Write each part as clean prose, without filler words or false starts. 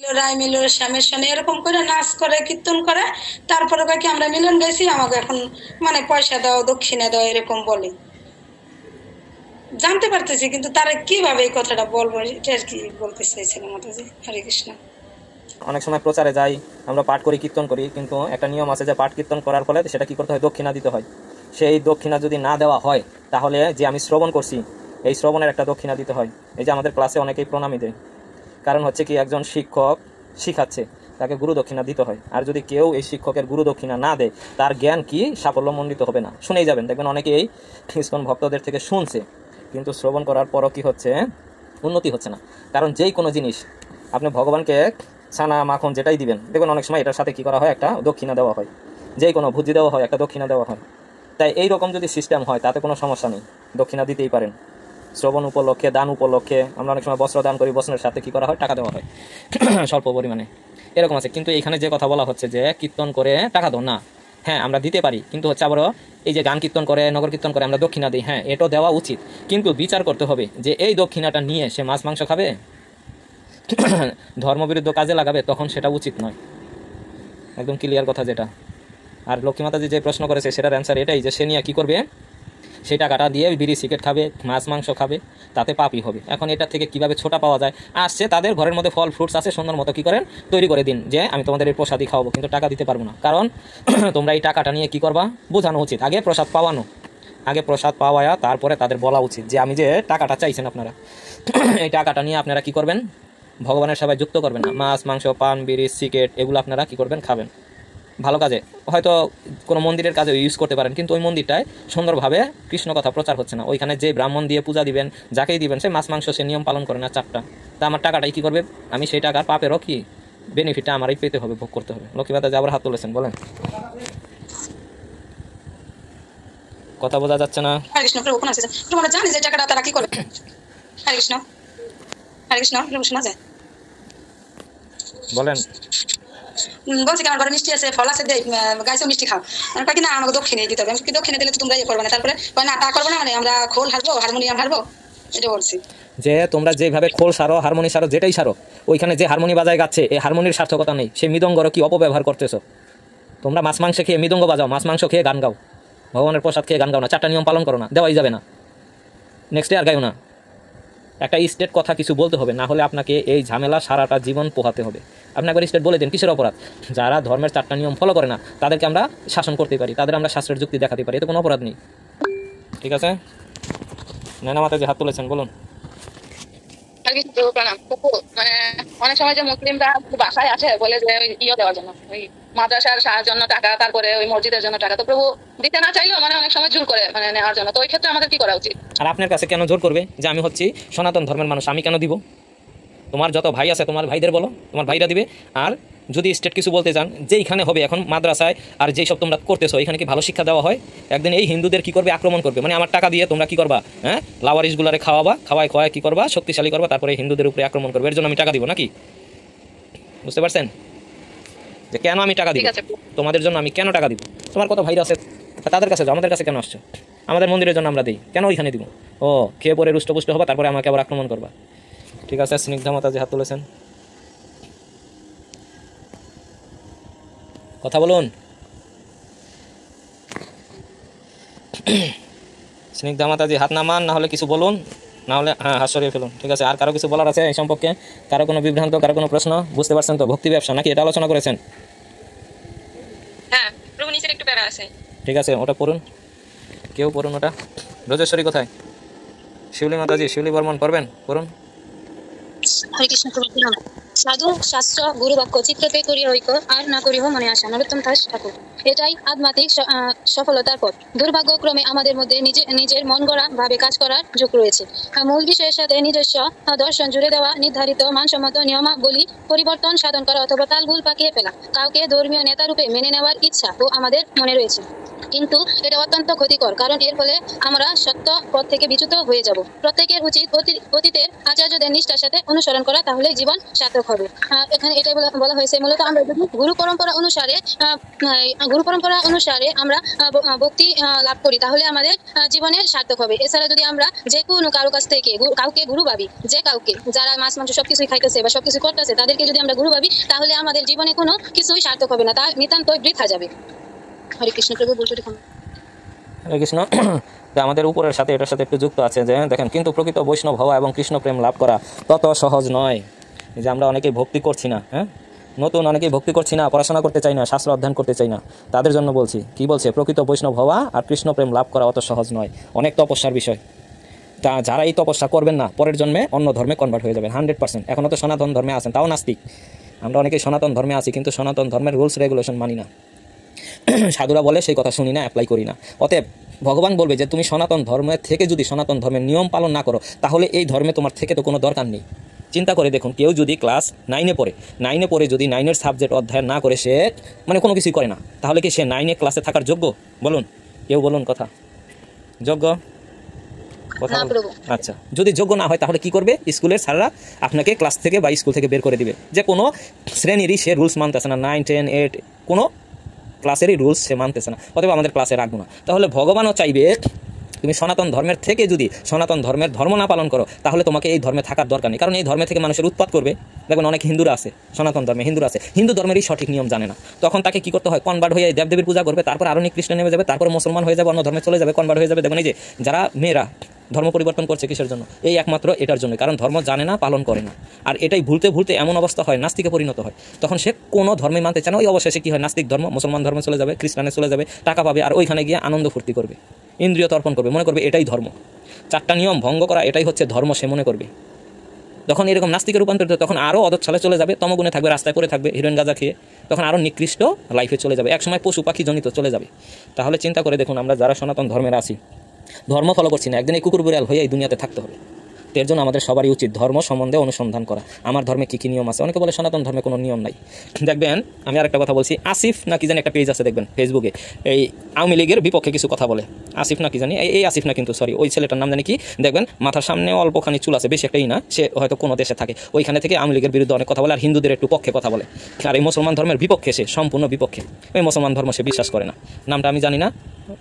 রায় মিলনের স্বামীর সঙ্গে এরকম করে নাচ করে কীর্তন করে, তারপরে কয় কি আমরা মিলন গাইছি, আমাকে এখন মানে পয়সা দাও দক্ষিণা দাও এরকম বলে। জানতে পারতেছি কিন্তু তারা কিভাবে এই কথাটা বলবো এটা আর কি বলতে চাইছিলাম মাতাজি। হরে কৃষ্ণ। অনেক সময় প্রচারে যাই, আমরা পাঠ করি, কীর্তন করি, কিন্তু একটা নিয়ম আছে যে পাঠ কীর্তন করার ফলে সেটা কী করতে হয়, দক্ষিণা দিতে হয়। সেই দক্ষিণা যদি না দেওয়া হয় তাহলে যে আমি শ্রবণ করছি এই শ্রবণের একটা দক্ষিণা দিতে হয়। এই যে আমাদের ক্লাসে অনেকেই প্রণামী দেয়, কারণ হচ্ছে কি একজন শিক্ষক শিখাচ্ছে, তাকে গুরু দক্ষিণা দিতে হয়। আর যদি কেউ এই শিক্ষকের গুরু দক্ষিণা না দেয় তার জ্ঞান কি সাফল্যমণ্ডিত হবে না। শুনেই যাবেন, দেখবেন অনেকেই ইসকন ভক্তদের থেকে শুনছে কিন্তু শ্রবণ করার পরও কি হচ্ছে, উন্নতি হচ্ছে না। কারণ যেই কোনো জিনিস আপনি ভগবানকে ছানা মাখন যেটাই দিবেন, দেখবেন অনেক সময় এটার সাথে কি করা হয়, একটা দক্ষিণা দেওয়া হয়। যেই কোনো ভুজি দেওয়া হয় একটা দক্ষিণা দেওয়া হয়। তাই এই রকম যদি সিস্টেম হয় তাতে কোনো সমস্যা নেই, দক্ষিণা দিতেই পারেন। শ্রবণ উপলক্ষে, দান উপলক্ষে আমরা অনেক সময় বস্ত্র দান করি, বস্ত্রের সাথে কি করা হয়, টাকা দেওয়া হয় স্বল্প পরিমাণে, এরকম আছে। কিন্তু এখানে যে কথা বলা হচ্ছে যে কীর্তন করে টাকা দাও না, হ্যাঁ আমরা দিতে পারি, কিন্তু হচ্ছে আবারও এই যে গান কীর্তন করে, নগর কীর্তন করে আমরা দক্ষিণা দিই, হ্যাঁ এটাও দেওয়া উচিত, কিন্তু বিচার করতে হবে যে এই দক্ষিণাটা নিয়ে সে মাছ মাংস খাবে, ধর্মবিরুদ্ধ কাজে লাগাবে, তখন সেটা উচিত নয়। একদম ক্লিয়ার কথা যেটা। আর লক্ষ্মীমাতাজি যে প্রশ্ন করেছে সেটার অ্যান্সার এটাই যে সে নিয়ে কী করবে, সেই টাকাটা দিয়ে বিড়ি সিগারেট খাবে, মাছ মাংস খাবে, তাতে পাপই হবে। এখন এটা থেকে কিভাবে ছোটা পাওয়া যায়, আসছে তাদের ঘরের মধ্যে ফল ফ্রুটস আছে, সুন্দর মতো কী করেন তৈরি করে দিন যে আমি তোমাদের এই প্রসাদই খাওয়াবো, কিন্তু টাকা দিতে পারবো না। কারণ তোমরা এই টাকাটা নিয়ে কী করবা, বোঝানো উচিত। আগে প্রসাদ পাওয়ানো, আগে প্রসাদ পাওয়ায়া তারপরে তাদের বলা উচিত যে আমি যে টাকাটা চাইছেন আপনারা, এই টাকাটা নিয়ে আপনারা কী করবেন, ভগবানের সেবায় যুক্ত করবেন না। মাছ মাংস পান বিড়ি সিগারেট এগুলো আপনারা কী করবেন, খাবেন। ভালো কাজে, হয়তো কোনো মন্দিরের কাজে ইউজ করতে পারেন, কিন্তু ওই মন্দিরটায় সুন্দরভাবে কৃষ্ণ কথা প্রচার হচ্ছে না। ওইখানে যে ব্রাহ্মণ দিয়ে পূজা দিবেন, যাকেই দিবেন, সে মাছ মাংস সে নিয়ম পালন করে না, চারটা। তা আমার টাকাটাই কী করবে, আমি সেই টাকার পাপেরও কি বেনিফিটটা আমারই পেতে হবে, ভোগ করতে হবে। লক্ষ্মীমাতা আবার হাত তুলেছেন, বলেন। কথা বোঝা যাচ্ছে না। হরে কৃষ্ণ। প্রভু কোন আছে তোমরা জানি যে টাকাটা তারা কি করে। হরে কৃষ্ণ। হরে কৃষ্ণ। প্রভু শোনা যায়, বলেন। বলছি কি আমার ঘরে মিষ্টি আছে, ফল আছে, গাইছে মিষ্টি খাও। কয় কি না আমাকে দক্ষিণে দিতে হবে। কি দক্ষিণে দিলে তো তোমরা ইয়ে করবে না। তারপরে না তা করবো না, মানে আমরা খোল হারবো, হারমোনিয়াম হারবো, এটা বলছি। যে তোমরা যেভাবে খোল সারো, হারমোনি সারো, যেটাই সারো, ওইখানে যে হারমোনি বাজায় গাচ্ছে এই হারমোনির সার্থকতা নেই। সেই মৃদঙ্গর কি অপব্যবহার করতেছো তোমরা। মাছ মাংস খেয়ে মৃদঙ্গ বাজাও, মাছ মাংস খেয়ে গান গাও, ভগবানের প্রসাদ খেয়ে গান গাও না, চারটা নিয়ম পালন করো না, দেওয়াই যাবে না। নেক্সট ডে আর গাইও না। একটা স্টেট কথা কিছু বলতে হবে, না হলে আপনাকে এই ঝামেলা সারাটা জীবন পোহাতে হবে। আপনি একবার স্টেট বলে দেন, কিসের অপরাধ? যারা ধর্মের চারটা নিয়ম ফলো করে না তাদেরকে আমরা শাসন করতে পারি, তাদের আমরা শাস্ত্রের যুক্তি দেখাতে পারি, এতে কোনো অপরাধ নেই। ঠিক আছে, নয়না মাতা যে হাত তুলেছেন, বলুন। মানে অনেক সময় যে মুসলিমরা বাসায় আসে বলে যে ইয়ে দেওয়ার জন্য, ওই মাদ্রাসার জন্য টাকা, তারপরে ওই মসজিদের জন্য টাকা, তো প্রভু দিতে না চাইলেও মানে অনেক সময় জোর করে মানে নেওয়ার জন্য। তো ওই ক্ষেত্রে আমাদের কি করা উচিত? আর আপনার কাছে কেন জোর করবে যে আমি হচ্ছি সনাতন ধর্মের মানুষ, আমি কেন দিব? তোমার যত ভাই আছে তোমার ভাইদের বলো, তোমার ভাইরা দিবে। আর যদি স্টেট কিছু বলতে চান, যেইখানে হবে এখন মাদ্রাসায় আর যেই সব তোমরা করতেছো, এখানে কি ভালো শিক্ষা দেওয়া হয়? একদিন এই হিন্দুদের কি করবে, আক্রমণ করবে। মানে আমার টাকা দিয়ে তোমরা কি করবা, হ্যাঁ লাওয়ারিসগুলারে খাওয়াবা, খাওয়ায় খাওয়ায় কি করবা, শক্তিশালী করবা, তারপরে হিন্দুদের উপরে আক্রমণ করবে। এর জন্য আমি টাকা দিব নাকি? বুঝতে পারছেন যে কেন আমি টাকা দিব? তোমাদের জন্য আমি কেন টাকা দিব? তোমার কত ভাইরা আছে, তাদের কাছে যাও, আমাদের কাছে কেন আসছো? আমাদের মন্দিরের জন্য আমরা দিই, কেন ওইখানে দিব? ও খেয়ে পরে রুষ্টপুষ্ট হবা, তারপরে আমাকে আবার আক্রমণ করবা। ঠিক আছে, স্নিগ্ধা মাতা যে হাত তুলেছেন, কথা বলুন। স্নিগ্ধা মাতাজি হাত নামান, না হলে কিছু বলুন, না হলে হ্যাঁ হাত সরিয়ে ফেলুন। ঠিক আছে, আর কারো কিছু বলার আছে এই সম্পর্কে? কারো কোনো বিভ্রান্ত, কারো কোনো প্রশ্ন? বুঝতে পারছেন তো ভক্তি ব্যবসা নাকি, এটা আলোচনা করেছেন? হ্যাঁ প্রভু নিচের একটু প্যারা আছে। ঠিক আছে, ওটা পড়ুন, কেউ পড়ুন ওটা। ব্রজেশ্বরী কোথায়? শিউলি মাতাজি, শিউলি বর্মন পড়বেন, পড়ুন। হরে কৃষ্ণ। সাধু শাস্ত্র গুরু বাক্য চিত্তকে করিয়া ঐক্য, আর না করিব মনে আশা। নরোত্তম দাস ঠাকুর। এটাই আধ্যাত্মিক সফলতার পথ। দুর্ভাগ্যক্রমে আমাদের মধ্যে নিজের মন গড়া ভাবে কাজ করার ঝোঁক রয়েছে। মূল বিষয়ের সাথে নিজস্ব দর্শন জুড়ে দেওয়া, নির্ধারিত মানসম্মত নিয়মাবলী পরিবর্তন সাধন করা অথবা তালগুল পাকিয়ে ফেলা, কাউকে ধর্মীয় নেতা রূপে মেনে নেওয়ার ইচ্ছা ও আমাদের মনে রয়েছে। কিন্তু এটা অত্যন্ত ক্ষতিকর, কারণ এর ফলে আমরা সত্য পথ থেকে বিচ্যুত হয়ে যাব। প্রত্যেকের উচিত অতীতের আচার্যদের নিষ্ঠার সাথে অনুসরণ করা, তাহলে জীবন সার্থক হবে। এখানে এটাই বলা হয়েছে, মূলত আমরা যদি গুরু পরম্পরা অনুসারে আমরা ভক্তি লাভ করি, তাহলে আমাদের জীবনের সার্থক হবে। এছাড়া যদি আমরা যে কোনো কারো কাছ থেকে কাউকে গুরু ভাবি, যারা মাছ মাংস সবকিছুই খাইতেছে বা সবকিছু করতেছে, তাদেরকে যদি আমরা গুরু ভাবি, তাহলে আমাদের জীবনে কোনো কিছুই সার্থক হবে না, তা নিতান্তই বৃথা যাবে। হরে কৃষ্ণ। প্রভু বলতে হরে কৃষ্ণ। তো আমাদের উপরের সাথে এটার সাথে একটু যুক্ত আছে যে দেখেন, কিন্তু প্রকৃত বৈষ্ণব হওয়া এবং কৃষ্ণ প্রেম লাভ করা তত সহজ নয়। যে আমরা অনেকেই ভক্তি করছি না, নতুন অনেকেই ভক্তি করছি না, পড়াশোনা করতে চাই না, শাস্ত্র অধ্যয়ন করতে চাই না, তাদের জন্য বলছি, কি বলছে, প্রকৃত বৈষ্ণব হওয়া আর কৃষ্ণ প্রেম লাভ করা অত সহজ নয়, অনেক তপস্যার বিষয়। তা যারা এই তপস্যা করবেন না, পরের জন্মে অন্য ধর্মে কনভার্ট হয়ে যাবেন 100%। এখনও তো সনাতন ধর্মে আছেন, তাও নাস্তিক। আমরা অনেকেই সনাতন ধর্মে আছি, কিন্তু সনাতন ধর্মের রুলস রেগুলেশন মানি না। সাধুরা বলে সেই কথা শুনি না, অ্যাপ্লাই করি না। অতএব ভগবান বলবে যে তুমি সনাতন ধর্মের থেকে যদি সনাতন ধর্মের নিয়ম পালন না করো, তাহলে এই ধর্মে তোমার থেকে তো কোনো দরকার নেই। চিন্তা করে দেখুন, কেউ যদি ক্লাস 9-এ পড়ে যদি 9-এর সাবজেক্ট অধ্যয়ন না করে সে কোনো কিছুই করে না, তাহলে কি সে 9-এ ক্লাসে থাকার যোগ্য? বলুন, কেউ বলুন কথা, যোগ্য? আচ্ছা, যদি যোগ্য না হয় তাহলে কি করবে? স্কুলের স্যাররা আপনাকে ক্লাস থেকে বা স্কুল থেকে বের করে দিবে, যে কোনো শ্রেণীরই সে রুলস মানতেছে না, 9, 10, 8 কোনো ক্লাসেরই রুলস সে মানতেছে না, অথবা আমাদের ক্লাসে রাখবো না। তাহলে ভগবানও চাইবে তুমি সনাতন ধর্মের থেকে যদি সনাতন ধর্মের ধর্ম না পালন করো, তাহলে তোমাকে এই ধর্মে থাকার দরকার নেই। কারণ এই ধর্মে থেকে মানুষের উৎপাত করবে। দেখবেন অনেক হিন্দুরা আছে, সনাতন ধর্মে হিন্দুরা আছে, হিন্দু ধর্মেরই সঠিক নিয়ম জানে না, তখন তাকে কি করতে হয়? কনভার্ট হয়ে দেবদেবীর পূজা করবে, তারপর আরও নিকৃষ্ট নেমে যাবে, তারপর মুসলমান হয়ে যাবে, অন্য ধর্মে চলে যাবে, কনভার্ট হয়ে যাবে। দেখবেন এই যে যারা মেয়েরা ধর্ম পরিবর্তন করছে, কিসের জন্য? এই একমাত্র এটার জন্য, কারণ ধর্ম জানে না, পালন করে না। আর এটাই ভুলতে ভুলতে এমন অবস্থা হয়, নাস্তিকে পরিণত হয়। তখন সে কোনো ধর্মে মানতে চায় না, ওই অবশেষে কি হয়? নাস্তিক ধর্ম, মুসলমান ধর্মে চলে যাবে, খ্রিস্টানে চলে যাবে, টাকা পাবে, আর ওইখানে গিয়ে আনন্দ ফুর্তি করবে, ইন্দ্রিয় তর্পণ করবে, মনে করবে এটাই ধর্ম। 4টা নিয়ম ভঙ্গ করা এটাই হচ্ছে ধর্ম, সে মনে করবে। তখন এরকম নাস্তিকে রূপান্তরিত, তখন আরও অদচ্ছলে চলে যাবে, তমগুণে থাকবে, রাস্তায় পড়ে থাকবে, হিরোইন গাঁজা খেয়ে, তখন আরও নিকৃষ্ট লাইফে চলে যাবে, একসময় পশু পাখি জনিত চলে যাবে। তাহলে চিন্তা করে দেখুন, আমরা যারা সনাতন ধর্মের আছি, ধর্ম ফলো করছি না, একদিন এই কুকুর বিড়াল হয়ে এই দুনিয়াতে থাকতে হবে। এর জন্য আমাদের সবারই উচিত ধর্ম সম্বন্ধে অনুসন্ধান করা, আমার ধর্মে কী কী নিয়ম আছে। অনেকে বলে সনাতন ধর্মে কোনো নিয়ম নাই। দেখবেন, আমি আরেকটা কথা বলছি, আসিফ না কি জানি একটা পেজ আছে দেখবেন ফেসবুকে, এই আওয়ামী লীগের বিপক্ষে কিছু কথা বলে। আসিফ না কি জানি, এই আসিফ না, কিন্তু সরি, ওই ছেলেটার নাম জানি কি, দেখবেন মাথার সামনে অল্পখানি চুল আছে, বেশি একটাই না, সে হয়তো কোনো দেশে থাকে, ওইখানে থেকে আওয়ামী লীগের বিরুদ্ধে অনেক কথা বলে, আর হিন্দুদের একটু পক্ষে কথা বলে। আর এই মুসলমান ধর্মের বিপক্ষে, সে সম্পূর্ণ বিপক্ষে, ওই মুসলমান ধর্ম সে বিশ্বাস করে না। নামটা আমি জানি না,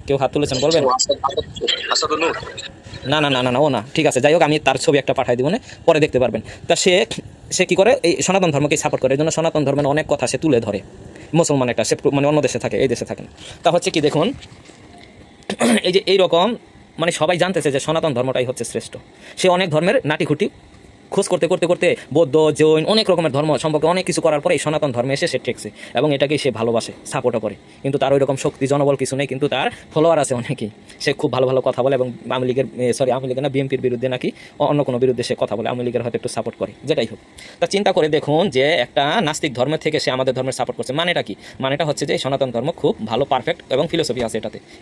কেউ হাত তুলেছেন বলবেন? না না না না না, ও না, ঠিক আছে, যাই হোক, আমি তার ছবি একটা পাঠাই দিব, পরে দেখতে পারবেন। তা সে কি করে? এই সনাতন ধর্মকে সাপোর্ট করে, এই জন্য সনাতন ধর্মের অনেক কথা সে তুলে ধরে। মুসলমান একটা, সে অন্য দেশে থাকে, এই দেশে থাকে না। তা হচ্ছে কি, দেখুন এই যে এইরকম সবাই জানতেছে যে সনাতন ধর্মটাই হচ্ছে শ্রেষ্ঠ। সে অনেক ধর্মের নাটিখুটি খোঁজ করতে করতে করতে বৌদ্ধ, জৈন, অনেক রকমের ধর্ম সম্পর্কে অনেক কিছু করার পরে এই সনাতন ধর্মে এসে সে ঠেকছে, এবং এটাকেই সে ভালোবাসে, সাপোর্টও করে। কিন্তু তার ওই রকম শক্তি জনবল কিছু নেই, কিন্তু তার ফলোয়ার আছে অনেকেই। সে খুব ভালো ভালো কথা বলে, এবং আওয়ামী লীগের না, বিএনপির বিরুদ্ধে নাকি অন্য কোনো বিরুদ্ধে সে কথা বলে, আওয়ামী লীগের হয়তো একটু সাপোর্ট করে, যেটাই হোক। তা চিন্তা করে দেখুন যে একটা নাস্তিক ধর্মের থেকে সে আমাদের ধর্মের সাপোর্ট করছে, মানেটা কি? মানেটা হচ্ছে যে সনাতন ধর্ম খুব ভালো, পারফেক্ট, এবং ফিলোসফি আছে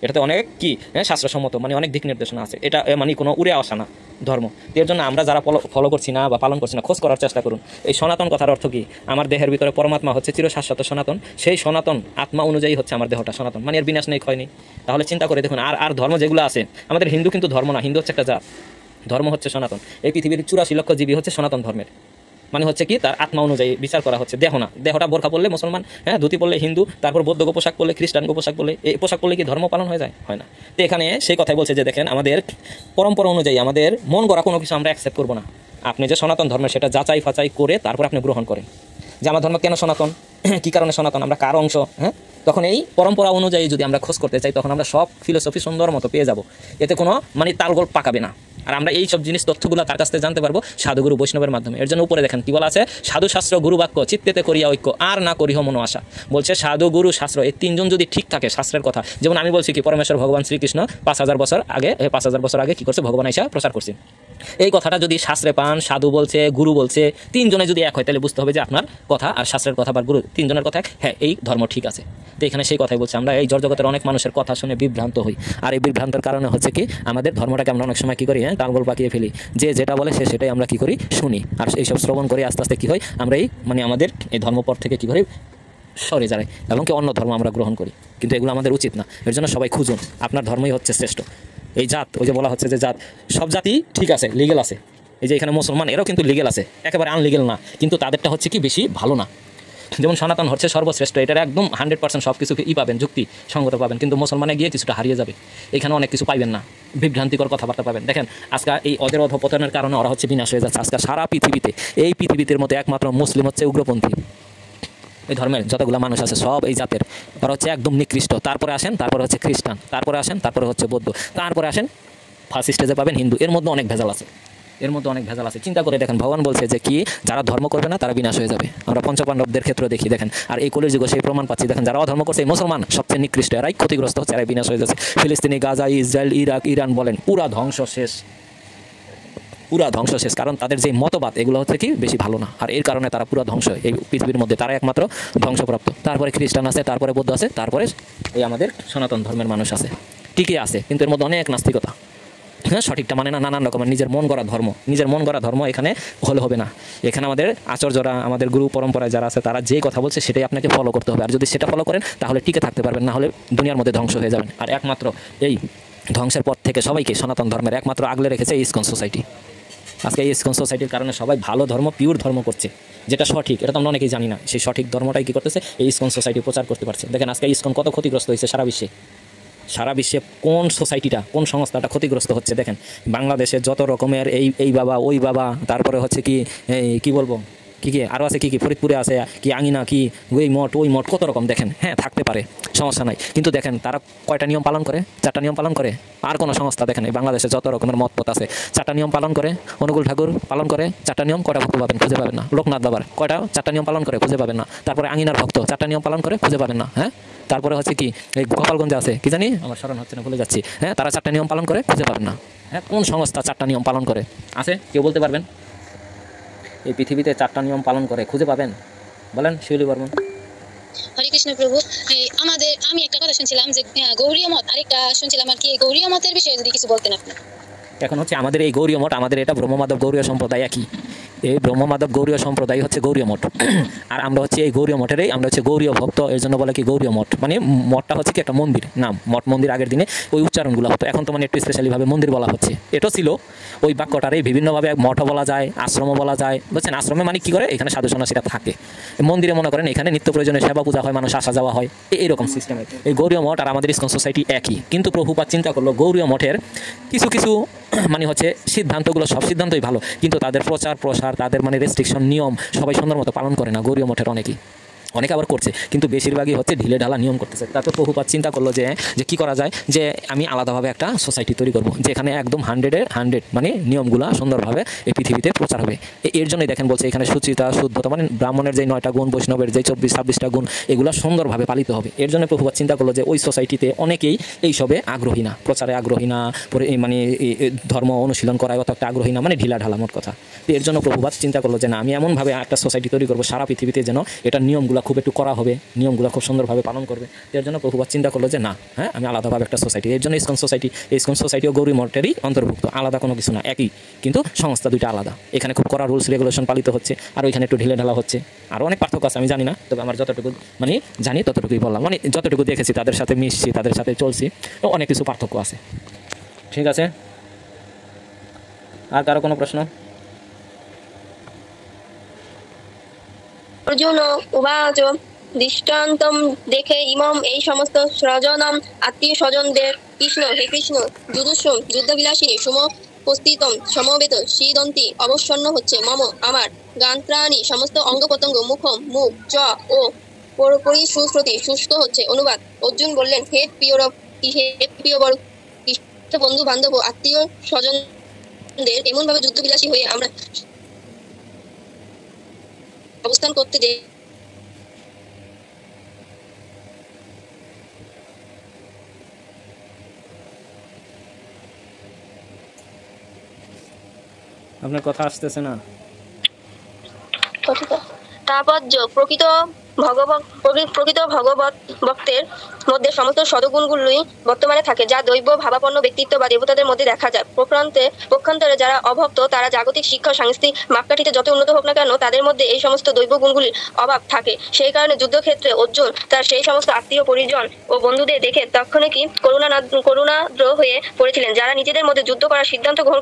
এটাতে অনেক কি শাস্ত্রসম্মত, অনেক দিক নির্দেশনা আছে। এটা কোনো উড়ে আসা না ধর্ম। এর জন্য আমরা যারা ফলো করছি না বা পালন করছি না, খোঁজ করার চেষ্টা করুন। এই সনাতন কথার অর্থ কি? আমার দেহের ভিতরে পরমাত্মা হচ্ছে চিরশাশ্বত সনাতন, সেই সনাতন আত্মা অনুযায়ী হচ্ছে আমার দেহটা সনাতন, এর বিনাশ নেই, ক্ষয় নেই। তাহলে চিন্তা করে দেখুন, আর ধর্ম যেগুলো আছে, আমাদের হিন্দু কিন্তু ধর্ম না, হিন্দু হচ্ছে একটা জাত, ধর্ম হচ্ছে সনাতন। এই পৃথিবীর 84 লক্ষ জীবী হচ্ছে সনাতন ধর্মের, হচ্ছে কি, তার আত্মা অনুযায়ী বিচার করা হচ্ছে, দেহ না। দেহটা বোরখা পড়লে মুসলমান, ধুতি পড়লে হিন্দু, তারপর বৌদ্ধ পোশাক পড়লে খ্রিস্টান পোশাক পড়লে, এই পোশাক পড়লে কি ধর্ম পালন হয়ে যায়? হয় না। তো এখানে সেই কথাই বলছে যে দেখেন, আমাদের পরম্পরা অনুযায়ী আমাদের মন গড়া কোনো কিছু আমরা অ্যাকসেপ্ট করবো না। আপনি যে সনাতন ধর্মের সেটা যাচাই ফাচাই করে তারপর আপনি গ্রহণ করেন, যে আমার ধর্ম কেন সনাতন, কী কারণে সনাতন, আমরা কার অংশ। তখন এই পরম্পরা অনুযায়ী যদি আমরা খোঁজ করতে চাই, তখন আমরা সব ফিলোসফি সুন্দর মতো পেয়ে যাব, এতে কোনো তালগোল পাকাবে না। আর আমরা এই সব জিনিস তথ্যগুলো তার কাছ থেকে জানতে পারবো সাধুগুরু বৈষ্ণবের মাধ্যমে। এর জন্য উপরে দেখেন কি বলা আছে, সাধু শাস্ত্র গুরু বাক্য চিত্তেতে করিয়া ঐক্য, আর না করিহ মনো আশা। বলছে সাধু গুরু শাস্ত্র, এই তিনজন যদি ঠিক থাকে শাস্ত্রের কথা, যেমন আমি বলছি কি, পরমেশ্বর ভগবান শ্রীকৃষ্ণ 5000 বছর আগে কি করছে, ভগবান আইসা প্রচার করছে। এই কথাটা যদি শাস্ত্রে পান, সাধু বলছে, গুরু বলছে, তিনজনে যদি এক হয়, তাহলে বুঝতে হবে যে আপনার কথা আর শাস্ত্রের কথা বা গুরু তিনজনের কথা, হ্যাঁ এই ধর্ম ঠিক আছে। তো এখানে সেই কথাই বলছে। আমরা এই জড়জগতের অনেক মানুষের কথা শুনে বিভ্রান্ত হই, আর এই বিভ্রান্তের কারণে হচ্ছে কি, আমাদের ধর্মটাকে আমরা অনেক সময় কি করি, টালগোল পাকিয়ে ফেলি, যে যেটা বলে সেটাই আমরা কি করি, শুনি, আর এইসব শ্রবণ করে আস্তে আস্তে কি হয়, আমরা এই আমাদের এই ধর্মপথ থেকে কি করি, সরে যায়, এবং কি অন্য ধর্ম আমরা গ্রহণ করি। কিন্তু এগুলো আমাদের উচিত না। এর জন্য সবাই খুঁজুন, আপনার ধর্মই হচ্ছে শ্রেষ্ঠ। এই জাত, ওই যে বলা হচ্ছে যে জাত, সব জাতি ঠিক আছে, লিগেল আছে, এই যে এখানে মুসলমান এরাও কিন্তু লিগেল আছে, একেবারে আনলিগেল না, কিন্তু তাদেরটা হচ্ছে কি বেশি ভালো না। যেমন সনাতন হচ্ছে সর্বশ্রেষ্ঠ, এটার একদম 100% সব কিছু পাবেন, যুক্তি সঙ্গত পাবেন, কিন্তু মুসলমানে গিয়ে কিছুটা হারিয়ে যাবে, এখানে অনেক কিছু পাইবেন না, বিভ্রান্তিকর কথাবার্তা পাবেন। দেখেন আজকে এই ওদের অধপতনের কারণে ওরা হচ্ছে বিনাশ হয়ে যাচ্ছে। আজকে সারা পৃথিবীতে, এই পৃথিবীর মধ্যে একমাত্র মুসলিম হচ্ছে উগ্রপন্থী। এই ধর্মের যতগুলো মানুষ আছে সব এই জাতের, ওরা হচ্ছে একদম নিকৃষ্ট। তারপরে আসেন, তারপরে হচ্ছে খ্রিস্টান, তারপরে আসেন, তারপরে হচ্ছে বৌদ্ধ, তারপরে আসেন ফার্স্ট স্টেজে পাবেন হিন্দু। এর মধ্যে অনেক ভেজাল আছে, এর মধ্যে অনেক ভেজাল আছে। চিন্তা করে দেখেন, ভগবান বলছে যে কি, যারা ধর্ম করবে না তারা বিনাশ হয়ে যাবে। আমরা পঞ্চপাণ্ডবদের ক্ষেত্রে দেখি, দেখেন, আর এই কলির যুগে সেই প্রমাণ পাচ্ছি। দেখেন যারা অধর্ম করছে, এই মুসলমান সবচেয়ে নিকৃষ্ট, এরাই ক্ষতিগ্রস্ত হচ্ছে, এরাই বিনাশ হয়ে যাচ্ছে। ফিলিস্তিনি, গাজা, ইসরায়েল, ইরাক, ইরান বলেন, পুরা ধ্বংস শেষ, পুরা ধ্বংস শেষ। কারণ তাদের যে মতবাদ এগুলো হচ্ছে কি বেশি ভালো না, আর এর কারণে তারা পুরা ধ্বংস। এই পৃথিবীর মধ্যে তারা একমাত্র ধ্বংসপ্রাপ্ত। তারপরে খ্রিস্টান আছে, তারপরে বৌদ্ধ আছে, তারপরে এই আমাদের সনাতন ধর্মের মানুষ আছে, ঠিকই আছে, কিন্তু এর মধ্যে অনেক নাস্তিকতা। হ্যাঁ, সঠিকটা মানে না, নানান রকমের নিজের মন গড়া ধর্ম, নিজের মন গড়া ধর্ম এখানে হলে হবে না। এখানে আমাদের আচার্যরা, আমাদের গুরু পরম্পরায় যারা আছে, তারা যে কথা বলছে সেটাই আপনাকে ফলো করতে হবে। আর যদি সেটা ফলো করেন তাহলে টিকে থাকতে পারবেন, না হলে দুনিয়ার মধ্যে ধ্বংস হয়ে যাবেন। আর একমাত্র এই ধ্বংসের পথ থেকে সবাইকে সনাতন ধর্মের একমাত্র আগলে রেখেছে এই ইসকন সোসাইটি। আজকে এই ইসকন সোসাইটির কারণে সবাই ভালো ধর্ম, পিওর ধর্ম করছে, যেটা সঠিক, এটা তো আমরা অনেকেই জানি না। সেই সঠিক ধর্মটাই কী করতেছে, এই ইসকন সোসাইটি প্রচার করতে পারছে। দেখেন আজকে ইসকন কত ক্ষতিগ্রস্ত হয়েছে সারা বিশ্বে। সারা বিশ্বে কোন সোসাইটিটা, কোন সংস্থাটা ক্ষতিগ্রস্ত হচ্ছে দেখেন। বাংলাদেশে যত রকমের এই বাবা, ওই বাবা, তারপরে হচ্ছে কি কি বলবো, কী আরও আছে, কি ফরিদপুরে আছে, কি আঙিনা, কি ওই মঠ, ওই মঠ, কত রকম দেখেন। হ্যাঁ, থাকতে পারে, সমস্যা নাই, কিন্তু দেখেন তারা কয়টা নিয়ম পালন করে? 4টা নিয়ম পালন করে। আর কোনো সংস্থা দেখেন, এই বাংলাদেশে যত রকমের মতপথ আছে 4টা নিয়ম পালন করে। অনুকূল ঠাকুর পালন করে 4টা নিয়ম, কয়টা ভক্ত পাবেন? খুঁজে পাবেন না। লোকনাথ বাবার কয়টা 4টা নিয়ম পালন করে? খুঁজে পাবেন না। তারপরে আঙিনার ভক্ত 4টা নিয়ম পালন করে? খুঁজে পাবেন না। হ্যাঁ, তারপরে হচ্ছে কি এই গোপালগঞ্জে আছে, কি জানি আমার স্মরণ হচ্ছে না, ভুলে যাচ্ছি। হ্যাঁ, তারা 4টা নিয়ম পালন করে? খুঁজে পাবেন না। হ্যাঁ, কোন সংস্থা 4টা নিয়ম পালন করে? আছে কেউ বলতে পারবেন? এই পৃথিবীতে 4টা নিয়ম পালন করে খুঁজে পাবেন? বলেন শিউলি বর্মন। হরে কৃষ্ণ প্রভু। আমি একটা কথা শুনছিলাম যে গৌরীয় মত, আরেকটা শুনছিলাম আর কি, গৌরীয় মতের বিষয়ে যদি কিছু বলতেন আপনি। এখন হচ্ছে আমাদের এই গৌরীয় মঠ, আমাদের এটা ব্রহ্মমাধব গৌরীয় সম্প্রদায় একই। এই ব্রহ্মমাধব গৌরীয় সম্প্রদায় হচ্ছে গৌরীয় মঠ, আর আমরা হচ্ছে এই গৌরীয় মঠেরই, আমরা হচ্ছে গৌরীয় ভক্ত। এর জন্য বলে কি গৌরীয় মঠ, মানে মঠটা হচ্ছে কি একটা মন্দির নাম। মঠ মন্দির আগের দিনে ওই উচ্চারণগুলো হতো, এখন তো মানে একটু স্পেশালিভাবে মন্দির বলা হচ্ছে। এটাও ছিল ওই বাক্যটারই বিভিন্নভাবে, মঠও বলা যায়, আশ্রমও বলা যায়, বুঝছেন? আশ্রমে মানে কী করে, এখানে সাধু সন্ন্যাসীরা থাকে। মন্দিরে মনে করেন এখানে নিত্য প্রয়োজনীয় সেবা পূজা হয়, মানুষ আসা যাওয়া হয়, এইরকম সিস্টেমে। এই গৌরীয় মঠ আর আমাদের ইসকন সোসাইটি একই, কিন্তু প্রভুপাদ চিন্তা করলো গৌরীয় মঠের কিছু কিছু মানে হচ্ছে সিদ্ধান্তগুলো, সব সিদ্ধান্তই ভালো, কিন্তু তাদের প্রচার প্রসার, তাদের মানে রেস্ট্রিকশন, নিয়ম সবাই সুন্দর মতো পালন করে না। গৌরীয় মঠের অনেকে আবার করছে, কিন্তু বেশিরভাগই হচ্ছে ঢিলে ঢালা নিয়ম করতেছে। তারপর প্রভুপাদ চিন্তা করলো যে কী করা যায়, যে আমি আলাদাভাবে একটা সোসাইটি তৈরি করবো, যেখানে একদম 100 মানে নিয়মগুলো সুন্দরভাবে এই পৃথিবীতে প্রচার হবে। এর জন্যই দেখেন বলছে এখানে সুচিতা, শুদ্ধতা, মানে ব্রাহ্মণের যে 9টা গুণ, বৈষ্ণবের যে 24-26টা গুণ, এগুলো সুন্দরভাবে পালিত হবে। এর জন্য প্রভুপাদ চিন্তা করলো যে ওই সোসাইটিতে অনেকেই এইসবে আগ্রহী না, প্রচারে আগ্রহী না, মানে ধর্ম অনুশীলন করায় অত একটা আগ্রহী না, মানে ঢিলা ঢালা মোট কথা। এর জন্য প্রভুপাদ চিন্তা করলো যে না, আমি এমনভাবে একটা সোসাইটি তৈরি করবো সারা পৃথিবীতে যেন এটা নিয়মগুলো খুব একটু করা হবে, নিয়মগুলো খুব সুন্দরভাবে পালন করবে। এর জন্য প্রভুপাদ চিন্তা করলো যে না, হ্যাঁ, আমি আলাদাভাবে একটা সোসাইটি। এর জন্য ইসকন সোসাইটি ও গৌরী মঠেরই অন্তর্ভুক্ত, আলাদা কোনো কিছু না, একই, কিন্তু সংস্থা দুইটা আলাদা। এখানে খুব কড়া রুলস রেগুলেশন পালিত হচ্ছে, আর ওইখানে একটু ঢিলে ঢালা হচ্ছে। আর অনেক পার্থক্য আছে, আমি জানি না, তবে আমার যতটুকু মানে জানি ততটুকুই বললাম, মানে যতটুকু দেখেছি, তাদের সাথে মিশছি, তাদের সাথে চলছি, অনেক কিছু পার্থক্য আছে। ঠিক আছে, আর কারো কোনো প্রশ্ন? অর্জুন উবাচ দৃষ্টান্তম দেখে ইমম এই সমস্ত স্বজনম আত্মীয় স্বজনদের কৃষ্ণ, হে কৃষ্ণ, যুদুষ্য যুদ্ধবিলাসিনী সমপস্থিতম সমবেত শীদন্তি অবসন্ন হচ্ছে মম আমার গান্ত্রাণি সমস্ত অঙ্গ প্রত্যঙ্গ মুখ চ ও পরিশুশ্রুতি শুষ্ক হচ্ছে। অনুবাদ। অর্জুন বললেন, হে প্রিয়বর কৃষ্ণ বন্ধু বান্ধব ও আত্মীয় স্বজনদের এমনভাবে যুদ্ধবিলাসী হয়ে আমরা অবস্থান করতে যে আপনার কথা আসতেছে না। তাপর্য প্রকৃত প্রকৃত ভগবত ভক্তের মধ্যে সমস্ত সদগুণগুলোই বর্তমানে থাকে, যা দৈব ভাবাপন্ন ব্যক্তিত্ব বা দেবতাদের মধ্যে দেখা যায়। পক্ষান্তরে যারা অভক্ত, তারা জাগতিক শিক্ষা সাংস্কৃতিক মাপকাঠিতে যত উন্নত হোক না কেন, তাদের মধ্যে এই সমস্ত দৈব গুণগুলির অভাব থাকে। সেই কারণে যুদ্ধক্ষেত্রে অর্জুন তার সেই সমস্ত আত্মীয় পরিজন ও বন্ধুদের দেখে তৎক্ষণিকই করুণাদ্র হয়ে পড়েছিলেন। যারা নিজেদের মধ্যে যুদ্ধ করার সিদ্ধান্ত গ্রহণ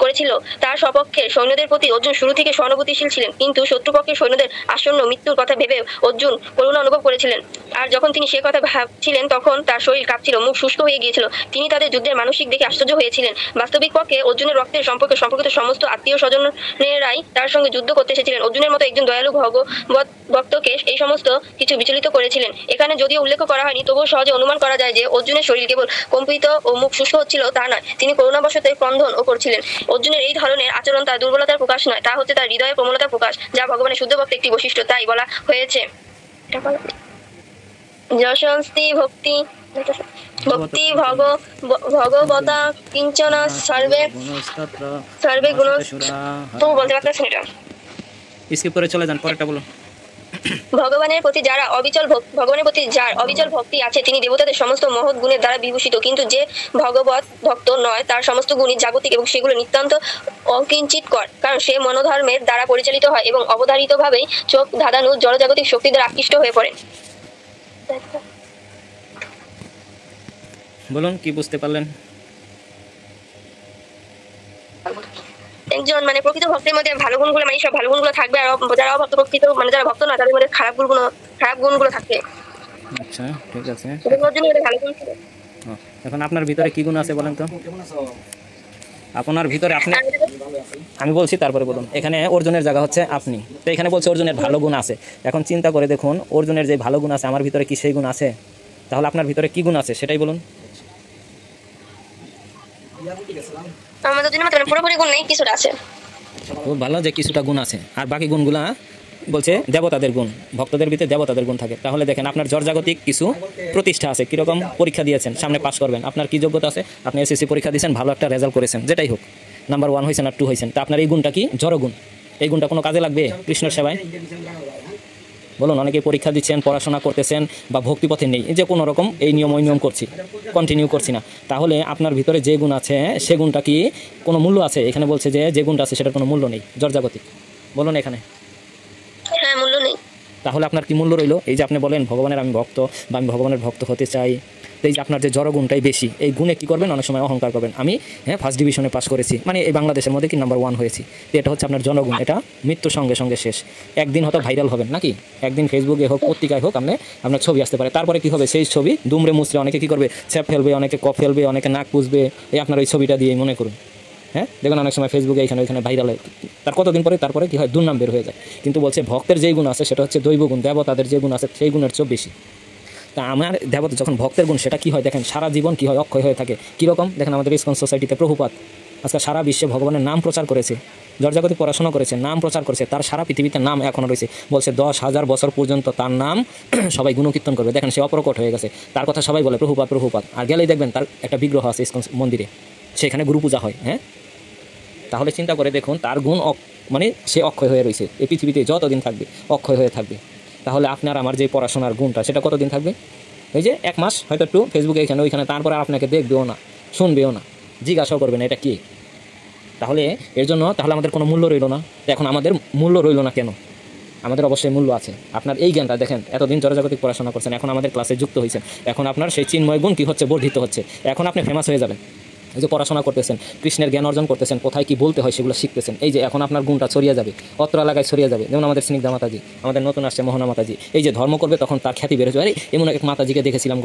করেছিল তার সপক্ষে সৈন্যদের প্রতি অর্জুন শুরু থেকে সহানুভূতিশীল ছিলেন, কিন্তু শত্রুপক্ষের সৈন্যদের আসন্ন মৃত্যুর কথা ভেবে অর্জুন করুণা অনুভব করেছিলেন। আর যখন তিনি সে কথা ভাবছিলেন তখন তার শরীর কাঁপছিল, মুখ শুষ্ক হয়ে গিয়েছিল। তিনি তাদের যুদ্ধের মানসিক দেখে আশ্চর্য হয়েছিলেন। বাস্তবিক পক্ষে অর্জুনের রক্তের সম্পর্কিত সমস্ত আত্মীয় স্বজনেরাই তার সঙ্গে যুদ্ধ করতে এসেছিলেন। অর্জুনের মতো একজন দয়ালু ভগবত ভক্তকে এই সমস্ত কিছু বিচলিত করেছিলেন। এখানে যদিও উল্লেখ করা হয়নি, তবুও সহজে অনুমান করা যায় যে অর্জুনের শরীর কেবল কম্পিত ও মুখ শুষ্ক হচ্ছিল তা নয়, তিনি করুণাবশত ক্রন্দনও করছিলেন। অর্জুনের এই ধরনের আচরণ তার দুর্বলতার প্রকাশ নয়, তা হচ্ছে তার হৃদয়ের প্রবলতার প্রকাশ, যা ভগবানের শুদ্ধ ভক্তের একটি বৈশিষ্ট্য। তাই বলা হয়েছে যশস্তি ভক্তি ভগবতা কিঞ্চনা সর্বে গুণ। তো বলতে পারতেছেন এটা স্কিপ করে চলে যান, পরেরটা বলুন। ভগবানের প্রতি যার অবিচল ভক্তি আছে, তিনি দেবতাদের সমস্ত মহৎ গুণের দ্বারা বিভূষিত, কিন্তু যে ভগবত ভক্ত নয় তার সমস্ত গুণই জাগতিক এবং সেগুলো নিতান্ত অকিঞ্চিতকর, কারণ সে মনোধর্মের দ্বারা পরিচালিত হয় এবং অবধারিতভাবেই চোখ ধাঁধানো জড়জাগতিক শক্তি দ্বারা আকৃষ্ট হয়ে পড়ে। বলুন কি বুঝতে পারলেন? একজন প্রকৃত ভক্তের মধ্যে ভালো গুণগুলো সব ভালো গুণগুলো থাকবে, আর যারা অভক্ত প্রকৃত যারা ভক্ত নয় তাদের মধ্যে খারাপ গুণগুলো থাকবে। আচ্ছা ঠিক আছে, ভালো গুণ ছিল। এখন আপনার ভিতরে কি গুণ আছে বলেন তো? আপনার ভিতরে আমি বলছি তারপরে বলুন। এখানে অর্জুনের জায়গা হচ্ছে আপনি, তো এখানে বলছে অর্জুনের ভালো গুণ আছে। এখন চিন্তা করে দেখুন, অর্জুনের যে ভালো গুণ আছে আমার ভিতরে কি সেই গুণ আছে? তাহলে আপনার ভিতরে কি গুণ আছে সেটাই বলুন। আমাদের জন্য পুরোপুরি গুণ নেই, কিছুটা আছে। খুব ভালো যে কিছুটা গুণ আছে, আর বাকি গুণগুলা বলছে দেবতাদের গুণ, ভক্তদের ভিতরে দেবতাদের গুণ থাকে। তাহলে দেখেন আপনার জড়জাগতিক কিছু প্রতিষ্ঠা আছে। কীরকম পরীক্ষা দিয়েছেন, সামনে পাস করবেন, আপনার কি যোগ্যতা আছে? আপনি এসএসসি পরীক্ষা দিয়েছেন, ভালো একটা রেজাল্ট করেছেন, যেটাই হোক, নাম্বার 1 হয়েছেন আর 2 হয়েছেন, তা আপনার এই গুণটা কি? জড়গুণ। এই গুণটা কোনো কাজে লাগবে কৃষ্ণের সেবায়? বলুন। অনেকে পরীক্ষা দিচ্ছেন, পড়াশোনা করতেছেন বা ভক্তিপথে নেই, যে কোনো রকম এই নিয়ম করছি, কন্টিনিউ করছি না, তাহলে আপনার ভিতরে যে গুণ আছে সে গুণটা কি কোনো মূল্য আছে? এখানে বলছে যে গুণটা আছে সেটার কোনো মূল্য নেই, জড়জাগতিক। বলুন এখানে। হ্যাঁ, মূল্য নেই। তাহলে আপনার কি মূল্য রইল? এই যে আপনি বলেন ভগবানের আমি ভক্ত বা আমি ভগবানের ভক্ত হতে চাই, তো এই যে আপনার যে জড় গুণটাই বেশি, এই গুণে কী করবেন? অনেক সময় অহংকার করবেন। আমি ফার্স্ট ডিভিশনে পাস করেছি, এই বাংলাদেশের মধ্যে কি নাম্বার 1 হয়েছি, তো এটা হচ্ছে আপনার জনগুণ। এটা মৃত্যুর সঙ্গে সঙ্গে শেষ। একদিন হয়তো ভাইরাল হবেন নাকি, একদিন ফেসবুকে হোক পত্রিকায় হোক আপনার ছবি আসতে পারে। তারপরে কি হবে? সেই ছবি দুমড়ে মুচড়ে অনেকে কী করবে? ছ্যাপ ফেলবে, অনেকে কফ ফেলবে, অনেকে নাক পুষবে, এই আপনার ওই ছবিটা দিয়ে মনে করুন। দেখুন অনেক সময় ফেসবুকে এখানে ভাইরাল হয়, তার কতদিন পরে তারপরে কি হয়? দুর্নাম বের হয়ে যায়। কিন্তু বলছে ভক্তের যেই গুণ আছে সেটা হচ্ছে দৈব গুণ, দেবতাদের যে গুণ আছে সেই গুণের চেয়ে বেশি। তা আমার দেবতা যখন ভক্তের গুণ, সেটা কি হয় দেখেন, সারা জীবন কি হয়? অক্ষয় হয়ে থাকে। কীরকম দেখেন, আমাদের ইসকন সোসাইটিতে প্রভুপাদ আজকে সারা বিশ্বে ভগবানের নাম প্রচার করেছে, জড়জাগতিক পড়াশোনা করেছে, নাম প্রচার করেছে, তার সারা পৃথিবীতে নাম এখনও রয়েছে। বলছে 10,000 বছর পর্যন্ত তার নাম সবাই গুণকীর্তন করবে। দেখেন সে অপ্রকট হয়ে গেছে, তার কথা সবাই বলে প্রভুপাদ। আর গেলেই দেখবেন তার একটা বিগ্রহ আছে ইসকন মন্দিরে, সেখানে গুরু পূজা হয়। তাহলে চিন্তা করে দেখুন, তার গুণ সে অক্ষয় হয়ে রয়েছে, এই পৃথিবীতে যতদিন থাকবে অক্ষয় হয়ে থাকবে। তাহলে আপনার আমার যে পড়াশোনার গুণটা সেটা কতদিন থাকবে? এই যে 1 মাস হয়তো একটু ফেসবুকে এখানে ওইখানে, তারপর আর আপনাকে দেখবেও না, শুনবেও না, জিজ্ঞাসাও করবে না এটা কি। তাহলে এর জন্য আমাদের কোনো মূল্য রইল না। এখন আমাদের মূল্য রইল না কেন? আমাদের অবশ্যই মূল্য আছে। আপনার এই জ্ঞানটা দেখেন, এতদিন জড়জাগতিক পড়াশোনা করছেন, এখন আমাদের ক্লাসে যুক্ত হয়েছেন, এখন আপনার সেই চিন্ময় গুণ কী হচ্ছে? বর্ধিত হচ্ছে। এখন আপনি ফেমাস হয়ে যাবেন। এই যে পড়াশোনা করতেছেন, কৃষ্ণের জ্ঞান অর্জন করতেছেন, কোথায় কি বলতে হয় সেগুলো শিখতেছেন। এই যে এখন আপনার গুণটা ছড়িয়ে যাবে, অত্র এলাকায় ছড়িয়ে যাবে। যেমন আমাদের স্নিগ্ধা মাতাজি, আমাদের নতুন আসছে মোহনা মাতাজি, এই যে ধর্ম করবে তখন তার খ্যাতি বেড়ে যাবে। এমন এক মাতাজিকে দেখেছিলাম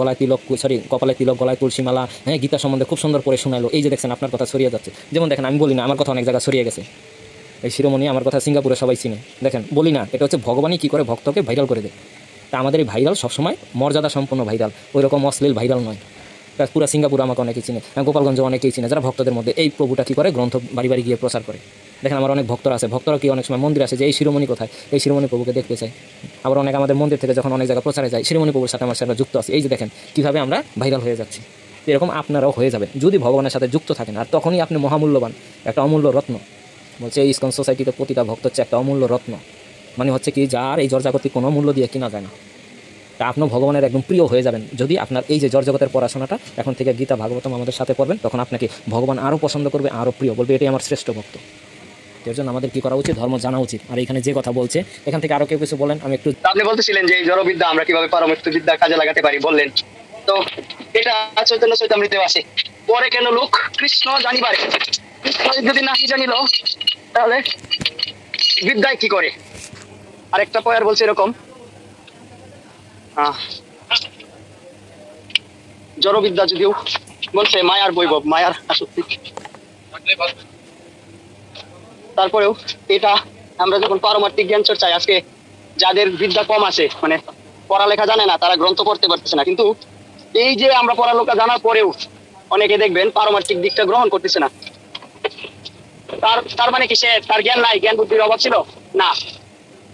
কপালে তিলক, গলায় তুলসী মালা, গীতা সম্বন্ধে খুব সুন্দর করে শোনালো। এই যে দেখছেন আপনার কথা ছড়িয়ে যাচ্ছে। যেমন দেখেন, আমি বলি না আমার কথা অনেক জায়গায় ছড়িয়ে গেছে, এই শিরোমণি আমার কথা সিঙ্গাপুরে সবাই চিনে। দেখেন বলি না, এটা হচ্ছে ভগবানই কী করে ভক্তকে ভাইরাল করে দেয়। তা আমাদের এই ভাইরাল সবসময় মর্যাদা সম্পন্ন ভাইরাল, ওই রকম অশ্লীল ভাইরাল নয়। পুরো সিঙ্গাপুর আমাকে অনেকেই চিনে, গোপালগঞ্জ অনেকেই চিনে, যারা ভক্তদের মধ্যে এই প্রভুটা কী করে গ্রন্থ বাড়ি গিয়ে প্রচার করে। দেখেন আমার অনেক ভক্তরা আছে, ভক্তরা কি অনেক সময় মন্দির আসে যে এই শিরোমণি কোথায়, এই শিরোমণি প্রভুকে দেখতে চাই। আবার অনেক আমাদের মন্দির থেকে যখন অনেক জায়গায় প্রচারে যায়, শিরোমণি প্রভুর সাথে আমার সাথে যুক্ত আছে। এই যে দেখেন কীভাবে আমরা ভাইরাল হয়ে যাচ্ছি। এরকম আপনারাও হয়ে যাবেন যদি ভগবানের সাথে যুক্ত থাকেন, আর তখনই আপনি মহামূল্যবান, একটা অমূল্য রত্ন। বলছে এই ইসকন সোসাইটিতে প্রতিটা ভক্ত হচ্ছে একটা অমূল্য রত্ন। মানে হচ্ছে কি যার এই জড়জাগতিক কোনো মূল্য দিয়ে কিনা যায় না, তা আপনিও ভগবানের একদম প্রিয় হয়ে যাবেন যদি আপনার এই যে জড়জগতের পড়াশোনাটা এখন থেকে গীতা ভাগবতম আমাদের সাথে পড়বেন, তখন আপনাকে ভগবান আরও পছন্দ করবে, আরও প্রিয় বলবে, এটাই আমার শ্রেষ্ঠ ভক্ত। এর জন্য আমাদের কি করা উচিত? ধর্ম জানা উচিত। আর এখানে যে কথা বলছে এখান থেকে আরও কেউ কিছু বলেন, আমি একটু। আপনি বলতেছিলেন যে এই জড়বিদ্যা আমরা কিভাবে পারমার্থিক বিদ্যা কাজে লাগাতে পারি বললেন, তো এটা চৈতন্য চৈতামৃতে আছে, পরে কেন লোক কৃষ্ণ জানিবারে, কৃষ্ণ যদি না জানিল তাহলে বিদ্যায় কি করে। আরেকটা পয়ার বলছে এরকম, জড়বিদ্যা যদিও বলছে মায়ার বৈভব, মায়ার আসক্তি, তারপরেও এটা আমরা যখন পারমার্থিক জ্ঞান চর্চায়, আজকে যাদের বিদ্যা কম আছে, মানে পড়ালেখা জানে না, তারা গ্রন্থ পড়তে পারতেছে না, কিন্তু এই যে আমরা পড়ালেখা জানার পরেও অনেকে দেখবেন পারমার্থিক দিকটা গ্রহণ করতেছে না। তার মানে কি সে তার জ্ঞান নাই, জ্ঞান বুদ্ধির অভাব ছিল না,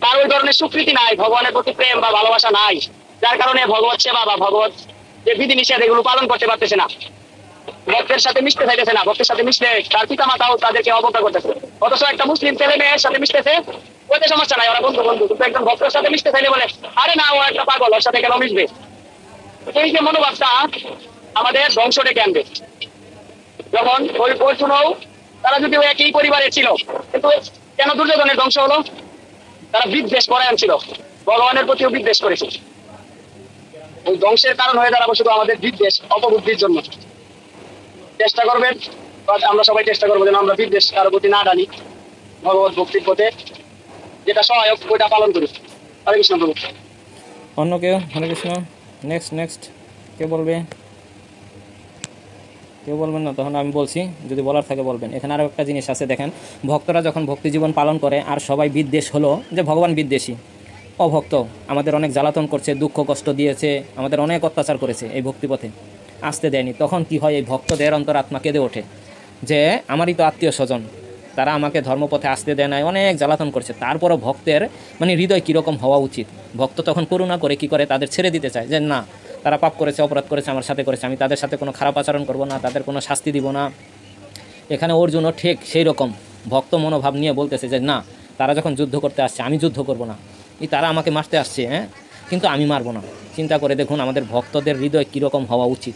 তার ওই ধরনের স্বীকৃতি নাই, ভগবানের প্রতি প্রেম বা ভালোবাসা নাই, যার কারণে ভগবত সেবা বা ভগবত যে বিধি নিষেধ এগুলো পালন করতে পারতেছে না, ভক্তের সাথে মিশতে চাইতেছে না, ভক্তের সাথে মিশলে তার পিতা মাতাও তাদেরকে অবজ্ঞা করতেছে। অথচ একটা মুসলিম ছেলে মেয়ের সাথে মিশতেছে, ওইতে সমস্যা নাই, ওরা বন্ধু বন্ধু, কিন্তু একজন ভক্তের সাথে মিশতে চাইলে বলে আরে না ও একটা পাগল, ওর সাথে কেন মিশবে। এই যে মনোভাবটা আমাদের ধ্বংস ডেকে আনবে। যখন ওই অর্জুনও, তারা যদি ওই একই পরিবারের ছিল, কিন্তু কেন দুর্যোধনের ধ্বংস হলো? তারা বিদ্বেষ পরায়ণ ছিল, ভগবানের প্রতিও বিদ্বেষ করেছে। ওই ধ্বংসের কারণ হয়ে দাঁড়াবো শুধু আমাদের বিদ্বেষ, অপবুদ্ধির জন্য। চেষ্টা করবেন, আমরা সবাই চেষ্টা করবো যেন আমরা বিদ্বেষ কারো প্রতি না ডালি, ভগবত ভক্তির পথে যেটা সহায়ক ওইটা পালন করি। হরে কৃষ্ণ প্রভু। অন্য কেউ? হরে কৃষ্ণ। নেক্সট কেউ বলবে? কেউ বলবেন না? তখন আমি বলছি, যদি বলার থাকে বলবেন। এখানে আরও একটা জিনিস আছে, দেখেন, ভক্তরা যখন ভক্তি জীবন পালন করে আর সবাই বিদ্বেষ হলো যে ভগবান বিদ্বেষী, অভক্ত আমাদের অনেক জ্বালাতন করছে, দুঃখ কষ্ট দিয়েছে, আমাদের অনেক অত্যাচার করেছে, এই ভক্তিপথে আসতে দেয়নি, তখন কি হয়? এই ভক্তদের অন্তরাত্মা কেঁদে ওঠে যে আমারই তো আত্মীয় স্বজন, তারা আমাকে ধর্মপথে আসতে দেয় নাই, অনেক জ্বালাতন করছে, তারপরও ভক্তের মানে হৃদয় কীরকম হওয়া উচিত? ভক্ত তখন করুণা করে কি করে? তাদের ছেড়ে দিতে চায় যে না, তারা পাপ করেছে, অপরাধ করেছে, আমার সাথে করেছে, আমি তাদের সাথে কোনো খারাপ আচরণ করব না, তাদের কোনো শাস্তি দিব না। এখানে অর্জুনও ঠিক সেই রকম ভক্ত মনোভাব নিয়ে বলতেছে যে না, তারা যখন যুদ্ধ করতে আসছে আমি যুদ্ধ করব না, তারা আমাকে মারতে আসছে, কিন্তু আমি মারব না। চিন্তা করে দেখুন আমাদের ভক্তদের হৃদয় কীরকম হওয়া উচিত।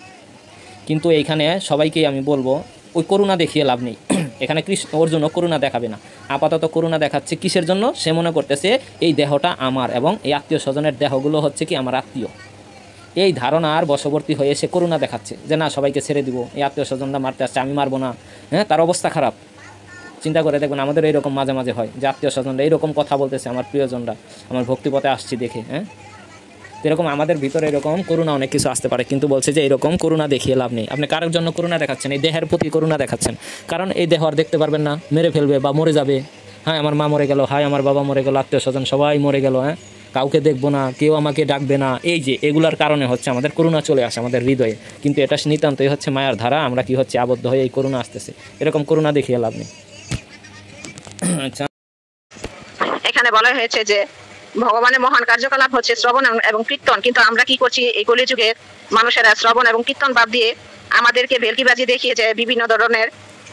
কিন্তু এইখানে সবাইকেই আমি বলবো, ওই করুণা দেখিয়ে লাভ নেই। এখানে অর্জুনও করুণা দেখাবে না, আপাতত করুণা দেখাচ্ছে কিসের জন্য? সে মনে করতেছে এই দেহটা আমার এবং এই আত্মীয় স্বজনের দেহগুলো হচ্ছে কি আমার আত্মীয়, এই ধারণার বশবর্তী হয়ে সে করুণা দেখাচ্ছে যে না, সবাইকে ছেড়ে দিব, এই আত্মীয় স্বজনরা মারতে আসছে, আমি মারবো না, তার অবস্থা খারাপ। চিন্তা করে দেখবেন আমাদের এইরকম মাঝে মাঝে হয় যে আত্মীয় স্বজনরা এইরকম কথা বলতেছে, আমার প্রিয়জনরা আমার ভক্তিপথে আসছি দেখে, এরকম আমাদের ভিতরে এরকম করুণা অনেক কিছু আসতে পারে, কিন্তু বলছে যে এরকম করুণা দেখিয়ে লাভ নেই। আপনি কারোর জন্য করুণা দেখাচ্ছেন, এই দেহের প্রতি করুণা দেখাচ্ছেন, কারণ এই দেহ আর দেখতে পারবেন না, মেরে ফেলবে বা মরে যাবে। আমার মা মরে গেল, আমার বাবা মরে গেল, আত্মীয় স্বজন সবাই মরে গেল, কাউকে দেখবো না, কেউ আমাকে ডাকবে না, এই যে এগুলার কারণে হচ্ছে আমাদের করুণা চলে আসে আমাদের হৃদয়ে, কিন্তু এটা নিতান্তই হচ্ছে মায়ার ধারা, আমরা কি হচ্ছে আবদ্ধ হয়ে এই করুণা আসতেছে, এরকম করুণা দেখিয়ে লাভ নেই। আচ্ছা, এখানে বলা হয়েছে যে ভগবানের মহান কার্যকলাপ হচ্ছে শ্রবণ এবং কীর্তন, কিন্তু আমরা কি করছি? এই কলিযুগের মানুষেরা শ্রবণ এবং কীর্তন বাদ দিয়ে আমাদেরকে ভেলকিবাজি দেখিয়ে যে বিভিন্ন ধরনের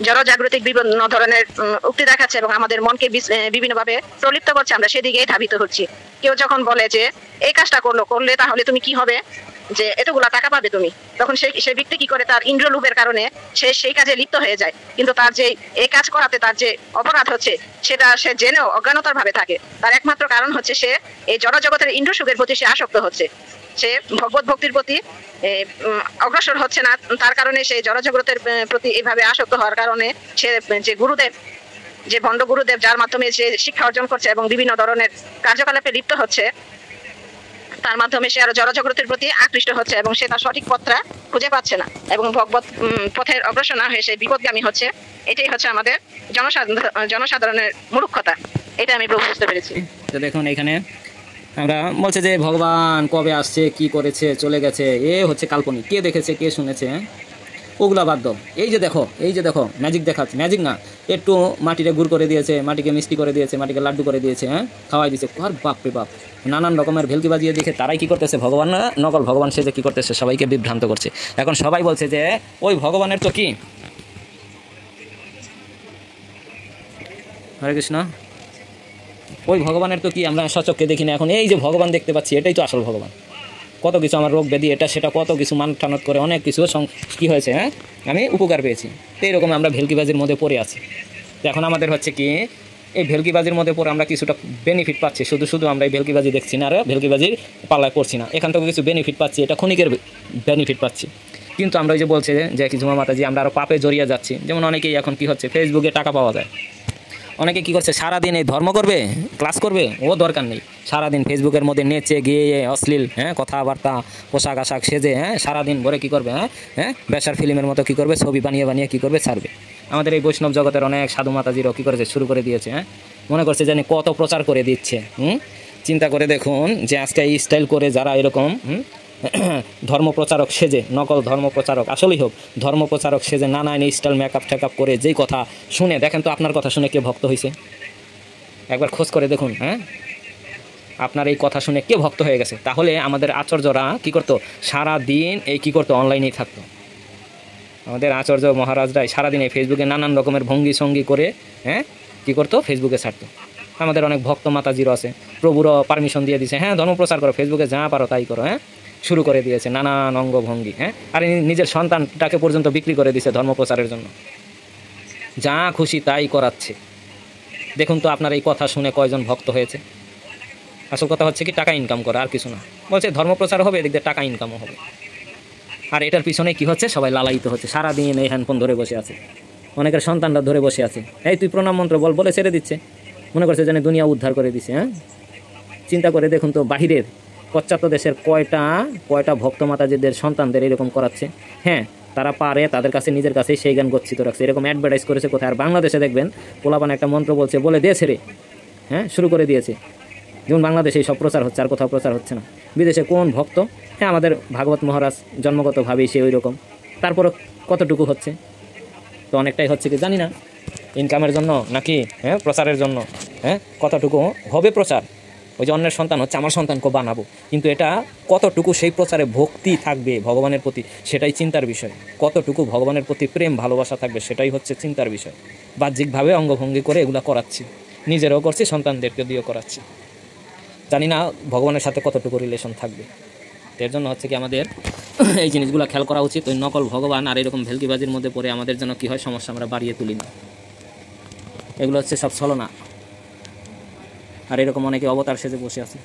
জড়জাগৃতিক বিভিন্ন ধরনের উক্তি দেখাচ্ছে এবং আমাদের মনকে বিভিন্নভাবে প্রলিপ্ত করছে, আমরা সেদিকেই ধাবিত হচ্ছি। কেউ যখন বলে যে এই কাজটা করলে তাহলে তুমি কি হবে, যে এতগুলা টাকা পাবে তুমি, তখন সেই ব্যক্তি কি করে? তার ইন্দ্রিয় লোভের কারণে সে সেই কাজে লিপ্ত হয়ে যায়, কিন্তু তার যে এই কাজ করাতে তার যে অপরাধ হচ্ছে সেটা সে জেনেও অজ্ঞানতার ভাবে থাকে। তার একমাত্র কারণ হচ্ছে সে এই জড়জগতের ইন্দ্রিয় সুখের প্রতি সে আসক্ত হচ্ছে, সে ভগবত ভক্তির প্রতি অগ্রসর হচ্ছে না। তার কারণে সে জড়জগতের প্রতি এইভাবে আসক্ত হওয়ার কারণে সে যে গুরুদেব, যে ভণ্ড গুরুদেব যার মাধ্যমে সে শিক্ষা অর্জন করছে এবং বিভিন্ন ধরনের কার্যকলাপে লিপ্ত হচ্ছে, তার মাধ্যমে সে আরো জড়জগতের প্রতি আকৃষ্ট হচ্ছে এবং সে তার সঠিক পথটা খুঁজে পাচ্ছে না এবং ভগবত পথের অগ্রসর না হয়ে সে বিপদগামী হচ্ছে। এটাই হচ্ছে আমাদের জনসাধারণের মূর্খতা, এটা আমি বুঝতে পেরেছি। তো দেখুন এখানে আমরা বলছে যে ভগবান কবে আসছে, কি করেছে, চলে গেছে, এ হচ্ছে কাল্পনিক, কে দেখেছে, কে শুনেছে, ওগুলা বাদ দাও। এই যে দেখো ম্যাজিক দেখাচ্ছে, ম্যাজিক না, একটু মাটিরে গুড় করে দিয়েছে, মাটিকে মিষ্টি করে দিয়েছে, মাটিকে লাড্ডু করে দিয়েছে, খাওয়াই দিয়েছে, আর বাপরে বাপ, নানান রকমের ভেলকি বাজিয়ে দেখে তারাই কি করতেছে? ভগবান না, নকল ভগবান সে যে কি করতেছে? সবাইকে বিভ্রান্ত করছে। এখন সবাই বলছে যে ওই ভগবানের তো কি, হরে কৃষ্ণ, ওই ভগবানের তো কি আমরা সচক্ষে দেখি না, এখন এই যে ভগবান দেখতে পাচ্ছি এটাই তো আসল ভগবান। কত কিছু আমার রোগ ব্যাধি এটা সেটা কত কিছু মানত করে অনেক কিছু কী হয়েছে, হ্যাঁ আমি উপকার পেয়েছি। তো এইরকম আমরা ভেলকিবাজির মধ্যে পড়ে আছি। তো এখন আমাদের হচ্ছে কি এই ভেলকিবাজির মধ্যে পড়ে আমরা কিছুটা বেনিফিট পাচ্ছি, শুধু আমরা এই ভেলকিবাজি দেখছি না আর ভেলকিবাজির পাল্লায় পড়ছি না, এখান থেকে কিছু বেনিফিট পাচ্ছি, এটা ক্ষণিকের বেনিফিট পাচ্ছি। কিন্তু আমরা ওই যে বলছে যে কি ঝুমা মাতাজি আমরা আরও পাপে জড়িয়ে যাচ্ছি। যেমন অনেকেই এখন কি হচ্ছে ফেসবুকে টাকা পাওয়া যায়, অনেকে কি করছে সারাদিন এই ধর্ম করবে ক্লাস করবে ও দরকার নেই, সারাদিন ফেসবুকের মধ্যে নেচে গিয়ে অশ্লীল কথাবার্তা পোশাক আশাক সেজে সারাদিন ভরে কী করবে বেশার ফিল্মের মতো কী করবে ছবি বানিয়ে কী করবে ছাড়বে। আমাদের এই বৈষ্ণব জগতের অনেক সাধু মাতাজিরও কী করেছে শুরু করে দিয়েছে, মনে করছে জানি কত প্রচার করে দিচ্ছে। চিন্তা করে দেখুন যে আজকে এই স্টাইল করে যারা এরকম ধর্মপ্রচারক সেজে, নকল ধর্মপ্রচারক আসলেই হোক ধর্মপ্রচারক সেজে নানান স্টাইল মেকআপ টেকআপ করে যেই কথা শুনে দেখেন তো আপনার কথা শুনে কে ভক্ত হয়েছে, একবার খোঁজ করে দেখুন। আপনার এই কথা শুনে কে ভক্ত হয়ে গেছে? তাহলে আমাদের আচার্যরা কী করতো সারা দিন এই কী করতো অনলাইনেই থাকতো। আমাদের আচার্য মহারাজরাই সারাদিন এই ফেসবুকে নানান রকমের ভঙ্গি সঙ্গী করে কী করতো ফেসবুকে ছাড়তো। আমাদের অনেক ভক্ত মাতাজিরও আছে, প্রভুরও পারমিশন দিয়ে দিয়েছে ধর্মপ্রচার করো ফেসবুকে যা পারো তাই করো, শুরু করে দিয়েছে নানান অঙ্গভঙ্গি। আর নিজের সন্তানটাকে পর্যন্ত বিক্রি করে দিয়েছে ধর্মপ্রচারের জন্য, যা খুশি তাই করাচ্ছে। দেখুন তো আপনার এই কথা শুনে কয়জন ভক্ত হয়েছে? আসল কথা হচ্ছে কি টাকা ইনকাম করা, আর কিছু না। বলছে ধর্মপ্রচার হবে, এদিক দিয়ে টাকা ইনকামও হবে। আর এটার পিছনে কি হচ্ছে সবাই লালায়িত হচ্ছে, সারাদিন এই হ্যান্ডফোন ধরে বসে আছে, অনেকের সন্তানরা ধরে বসে আছে, এই তুই প্রণাম মন্ত্র বলে ছেড়ে দিচ্ছে, মনে করছে যেন দুনিয়া উদ্ধার করে দিছে। চিন্তা করে দেখুন তো বাহিরের পশ্চাত্য দেশের কয়টা ভক্ত মাতাজিদের সন্তানদের এরকম করাচ্ছে। তারা পারে, তাদের কাছে নিজের কাছে সেই জ্ঞান গচ্ছিত রাখছে, এরকম অ্যাডভার্টাইজ করেছে কোথায়। আর বাংলাদেশে দেখবেন পোলাপান একটা মন্ত্র বলছে বলে দিয়েছে রে, শুরু করে দিয়েছে। যেমন বাংলাদেশে সব প্রচার হচ্ছে, আর কোথাও প্রচার হচ্ছে না। বিদেশে কোন ভক্ত? আমাদের ভাগবত মহারাজ জন্মগতভাবেই সে ওই রকম, তারপরও কতটুকু হচ্ছে? তো অনেকটাই হচ্ছে কি জানি না ইনকামের জন্য নাকি প্রচারের জন্য। কতটুকু হবে প্রচার? ওই যে অন্যের সন্তান হচ্ছে আমার সন্তানকে বানাবো, কিন্তু এটা কতটুকু সেই প্রচারে ভক্তি থাকবে ভগবানের প্রতি সেটাই চিন্তার বিষয়। কতটুকু ভগবানের প্রতি প্রেম ভালোবাসা থাকবে সেটাই হচ্ছে চিন্তার বিষয়। বাহ্যিকভাবে অঙ্গভঙ্গি করে এগুলো করাচ্ছি, নিজেরাও করছি সন্তানদেরকে দিয়েও করাচ্ছি, জানি না ভগবানের সাথে কতটুকু রিলেশন থাকবে। এর জন্য হচ্ছে কি আমাদের এই জিনিসগুলো খেয়াল করা উচিত। ওই নকল ভগবান আর এরকম ভেলকিবাজির মধ্যে পড়ে আমাদের জন্য কী হয় সমস্যা আমরা বাড়িয়ে তুলি না। এগুলো হচ্ছে সব ছলনা। আর এরকম অনেকে অবতার সেজে বসে আছে।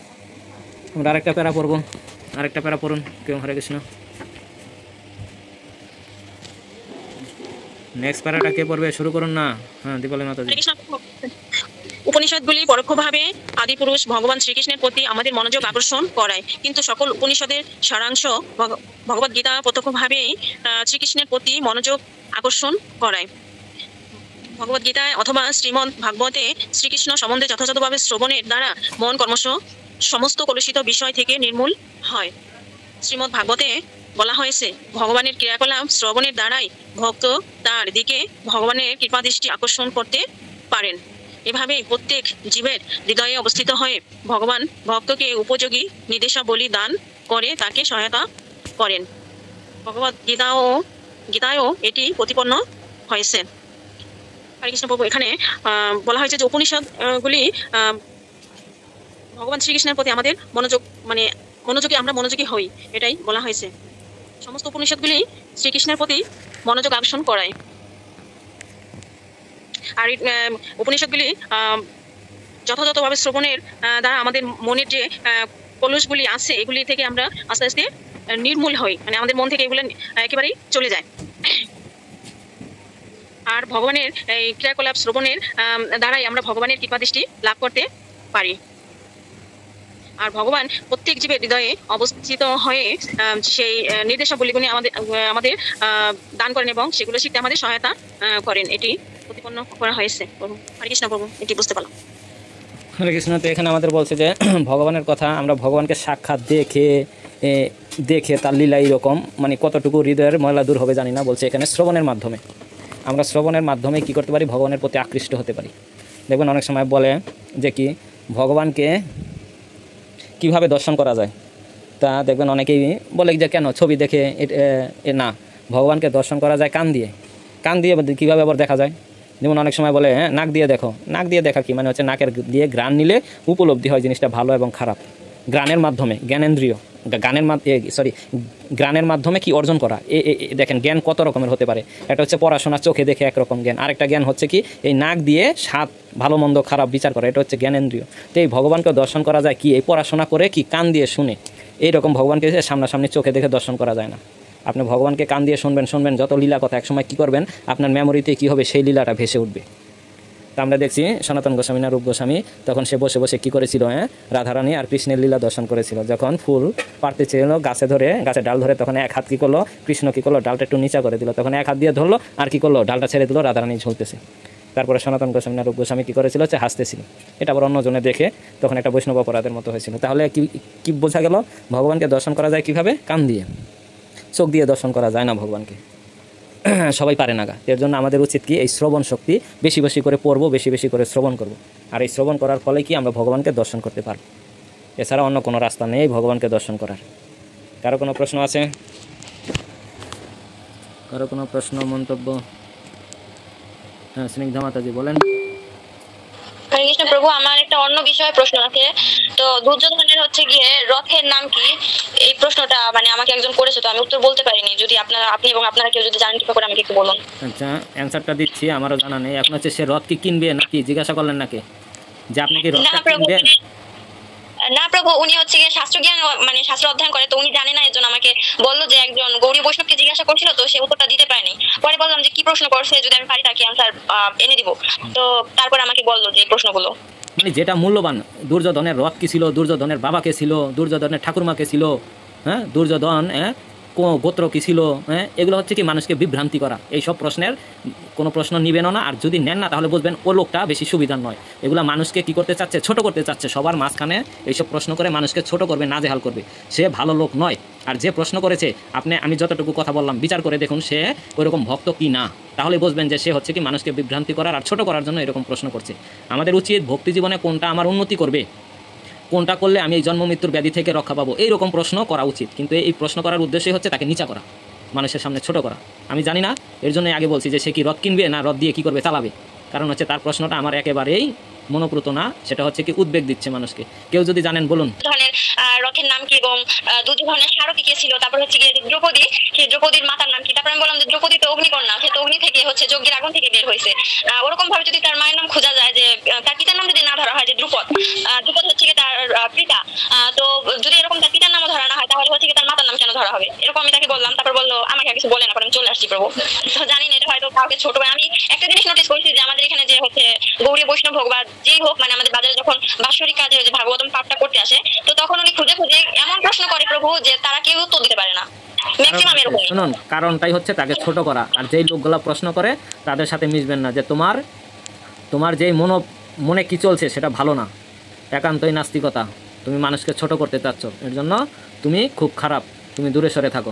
আমরা আরেকটা প্যারা পড়বো, আরেকটা প্যারা পড়ুন কেউ। হরে কৃষ্ণ। নেক্সট প্যারাটা কে পড়বে? শুরু করুন না। দীপালি মাতাজি। উপনিষদগুলি পরোক্ষভাবে আদিপুরুষ ভগবান শ্রীকৃষ্ণের প্রতি আমাদের মনোযোগ আকর্ষণ করায়, কিন্তু সকল উপনিষদের সারাংশ ভগবদ গীতা প্রত্যক্ষভাবেই শ্রীকৃষ্ণের প্রতি মনোযোগ আকর্ষণ করায়। ভগবদ গীতায় অথবা শ্রীমদ্ ভাগবতে শ্রীকৃষ্ণ সম্বন্ধে যথাযথভাবে শ্রবণের দ্বারা মন ক্রমশ সমস্ত কলুষিত বিষয় থেকে নির্মূল হয়। শ্রীমদ্ ভাগবতে বলা হয়েছে ভগবানের ক্রিয়াকলাপ শ্রবণের দ্বারাই ভক্ত তার দিকে ভগবানের কৃপাদৃষ্টি আকর্ষণ করতে পারেন। এভাবে প্রত্যেক জীবের হৃদয়ে অবস্থিত হয়ে ভগবান ভক্তকে উপযোগী নির্দেশাবলী দান করে তাকে সহায়তা করেন। ভগবদ গীতায়ও এটি প্রতিপন্ন হয়েছে। হরে কৃষ্ণ প্রভু। এখানে বলা হয়েছে যে উপনিষদগুলি ভগবান শ্রীকৃষ্ণের প্রতি আমাদের মনোযোগী আমরা মনোযোগী হই, এটাই বলা হয়েছে। সমস্ত উপনিষদগুলি শ্রীকৃষ্ণের প্রতি মনোযোগ আকর্ষণ করায়। আর উপনিষদগুলি যথাযথভাবে শ্রবণের দ্বারা আমাদের মনের যে কলুষগুলি আছে এগুলি থেকে আমরা আস্তে আস্তে নির্মূল হই, আমাদের মন থেকে এগুলো একেবারেই চলে যায়। আর ভগবানের এই ক্রিয়াকলাপ শ্রবণের দ্বারাই আমরা ভগবানের কৃপাদৃষ্টি লাভ করতে পারি। আর ভগবান প্রত্যেক জীবের হৃদয়ে অবস্থিত হয়ে সেই নির্দেশাবলীগুলি আমাদের দান করেন এবং সেগুলো শিখতে আমাদের সহায়তা করেন। এটি প্রতিপন্ন করা হয়েছে। হরে কৃষ্ণ প্রভু, এটি বুঝতে পারলাম। হরে কৃষ্ণ। তো এখানে আমাদের বলছে যে ভগবানের কথা আমরা ভগবানকে সাক্ষাৎ দেখে তার লীলা এইরকম, কতটুকু হৃদয়ের ময়লা দূর হবে জানি না। বলছে এখানে শ্রবণের মাধ্যমে আমরা শ্রবণের মাধ্যমে কী করতে পারি? ভগবানের প্রতি আকৃষ্ট হতে পারি। দেখবেন অনেক সময় বলে যে কি ভগবানকে কিভাবে দর্শন করা যায়, তা দেখবেন অনেকেই বলে যে কেন ছবি দেখে না, ভগবানকে দর্শন করা যায় কান দিয়ে। কীভাবে আবার দেখা যায়? যেমন অনেক সময় বলে হ্যাঁ নাক দিয়ে দেখো, নাক দিয়ে দেখা কি মানে হচ্ছে নাকের দিয়ে ঘ্রাণ নিলে উপলব্ধি হয় জিনিসটা ভালো এবং খারাপ। ঘ্রাণের মাধ্যমে জ্ঞানেন্দ্রিয়, ঘ্রাণের মাধ্যমে কি অর্জন করা, দেখেন জ্ঞান কত রকমের হতে পারে। একটা হচ্ছে পড়াশোনা চোখে দেখে একরকম জ্ঞান, আরেকটা জ্ঞান হচ্ছে কি এই নাক দিয়ে স্বাদ ভালো মন্দ খারাপ বিচার করা, এটা হচ্ছে জ্ঞানেন্দ্রিয়। তো এই ভগবানকে দর্শন করা যায় কি এই পড়াশোনা করে কি কান দিয়ে শুনে, এইরকম ভগবানকে সামনাসামনি চোখে দেখে দর্শন করা যায় না। আপনি ভগবানকে কান দিয়ে শুনবেন যত লীলা কথা, একসময় কী করবেন আপনার মেমোরিতে কী হবে সেই লীলাটা ভেসে উঠবে। তো আমরা দেখছি সনাতন গোস্বামী না রূপ গোস্বামী তখন সে বসে বসে কী করেছিল, রাধারানী আর কৃষ্ণের লীলা দর্শন করেছিল। যখন ফুল পাড়তে চেয়েছিল গাছে ডাল ধরে, তখন এক হাত কী করলো, কৃষ্ণ কী করলো, ডালটা একটু নিচা করে দিল, তখন এক হাত দিয়ে ধরলো আর কী করলো, ডালটা ছেড়ে দিল, রাধারানী ঝুলতেছে। তারপরে সনাতন গোস্বামী না রূপ গোস্বামী কী করেছিল, হচ্ছে হাসতেছিল। এটা আবার অন্যজনে দেখে তখন একটা বৈষ্ণব অপরাধের মতো হয়েছিল। তাহলে কি বোঝা গেল, ভগবানকে দর্শন করা যায় কীভাবে, কান দিয়ে, চোখ দিয়ে দর্শন করা যায় না ভগবানকে, সবাই পারে না। এর জন্য আমাদের উচিত কি এই শ্রবণ শক্তি বেশি বেশি করে পড়বো, বেশি বেশি করে শ্রবণ করব। আর এই শ্রবণ করার ফলে কি আমরা ভগবানকে দর্শন করতে পারব। এছাড়া অন্য কোনো রাস্তা নেই ভগবানকে দর্শন করার। কারো কোনো প্রশ্ন আছে? কারো কোনো প্রশ্ন মন্তব্য? হ্যাঁ, স্নিগ্ধা মাতাজি বলেন। হরে কৃষ্ণ প্রভু, আমার একটা অন্য বিষয়ে প্রশ্ন আছে। তো দুর্যোধনের হচ্ছে গিয়ে রথের নাম কি, এই প্রশ্নটা মানে আমাকে একজন করেছে, তো আমি উত্তর বলতে পারিনি। যদি আপনি এবং আপনারা কেউ যদি জানেন কৃপা করে আমাকে একটু বলুন। আচ্ছা, অ্যান্সারটা দিচ্ছি, আমারও জানা নেই। এখন হচ্ছে সে রথ কি কিনবে নাকি জিজ্ঞাসা করলেন নাকি, যে আপনি কি রথ কিনবেন? না প্রভু, উনি হচ্ছে গিয়ে শাস্ত্র জ্ঞান মানে শাস্ত্র অধ্যয়ন করে, তো উনি জানে না, এর জন্য আমাকে বললো যে একজন গৌরী বৈষ্ণবকে জিজ্ঞাসা করছিল, তো সে উত্তরটা দিতে পারেনি। পরে বললাম যে কি প্রশ্ন করছে, যদি আমি পারি তাকে আনসার এনে দিব। তো তারপরে আমাকে বললো যে এই প্রশ্নগুলো মানে যেটা মূল্যবান, দুর্যোধনের রথ কি ছিল, দুর্যোধনের বাবা কে ছিল, দুর্যোধনের ঠাকুরমা কে ছিল, দুর্যোধন গোত্র কী ছিল, এগুলো হচ্ছে কি মানুষকে বিভ্রান্তি করা। এই সব প্রশ্নের কোনো প্রশ্ন নিবেন না, আর যদি নেন না তাহলে বুঝবেন ও লোকটা বেশি সুবিধার নয়। এগুলো মানুষকে কি করতে চাচ্ছে, ছোট করতে চাচ্ছে। সবার মাঝখানে এইসব প্রশ্ন করে মানুষকে ছোট করবে, নাজেহাল করবে। সে ভালো লোক নয়। আর যে প্রশ্ন করেছে আমি যতটুকু কথা বললাম বিচার করে দেখুন সে ওইরকম ভক্ত কি না, তাহলে বুঝবেন যে সে হচ্ছে কি মানুষকে বিভ্রান্তি করার আর ছোট করার জন্য এরকম প্রশ্ন করছে। আমাদের উচিত ভক্তি জীবনে কোনটা আমার উন্নতি করবে, কোনটা করলে আমি এই জন্ম মৃত্যুর ব্যাধি থেকে রক্ষা পাবো, এইরকম প্রশ্ন করা উচিত। কিন্তু এই প্রশ্ন করার উদ্দেশ্যই হচ্ছে তাকে নিচা করা, মানুষের সামনে ছোট করা। আমি জানি না, এর জন্য আগে বলছি যে সে কি রথ কিনবে না রথ দিয়ে কী করবে চালাবে। কারণ হচ্ছে তার প্রশ্নটা আমার একেবারেই মনোপ্রত না, সেটা হচ্ছে কি উদ্বেগ দিচ্ছে মানুষকে। কেউ যদি জানেন বলুন। ধরনের রথের নাম কি এবং দুর্যোধনের সারথি কে ছিল, তারপর হচ্ছে গিয়ে দ্রৌপদী, সেই দ্রৌপদীর মাতার নাম কি। তারপর আমি বললাম যে দ্রৌপদী তো অগ্নিকন্যা, সে তো অগ্নি থেকে হচ্ছে যজ্ঞের আগুন থেকে বের হয়েছে। ওরকম ভাবে যদি তার মায়ের নাম খোঁজা যায়, যে তার পিতার নাম যদি না ধরা হয়, যে দ্রুপদ, দ্রুপদ হচ্ছে কি তার পিতা, তো যদি এরকম তার পিতার নামও ধরা না হয়, তাহলে হচ্ছে কি তার মাতার নাম কেন ধরা হবে, এরকম আমি তাকে বললাম। তারপর বললো আমাকে আর কিছু বলে না, আমি চলে আসছি প্রভু। তো জানি না, এটা হয়তো কাউকে ছোট হয়। আমি একটা জিনিস নোটিস করছি যে আমাদের এখানে যে হচ্ছে গৌরী বৈষ্ণব হোক বা যেই হোক, মানে আমাদের বাজারে যখন বাৎসরিক কাজে যে ভাগবতম পাঠটা করতে আসে, তো তখন উনি খুঁজে খুঁজে এমন প্রশ্ন করে প্রভু যে তারা কেউ উত্তর দিতে পারে না, ম্যাক্সিমাম এরকম। শুনুন, কারণটাই হচ্ছে তাকে ছোট করা। আর যেই লোকগুলো প্রশ্ন করে তাদের সাথে মিশবেন না, যে তোমার যেই মনে কি চলছে সেটা ভালো না, একান্তই নাস্তিকতা, তুমি মানুষকে ছোট করতে চাচ্ছ, এর জন্য তুমি খুব খারাপ, তুমি দূরে সরে থাকো।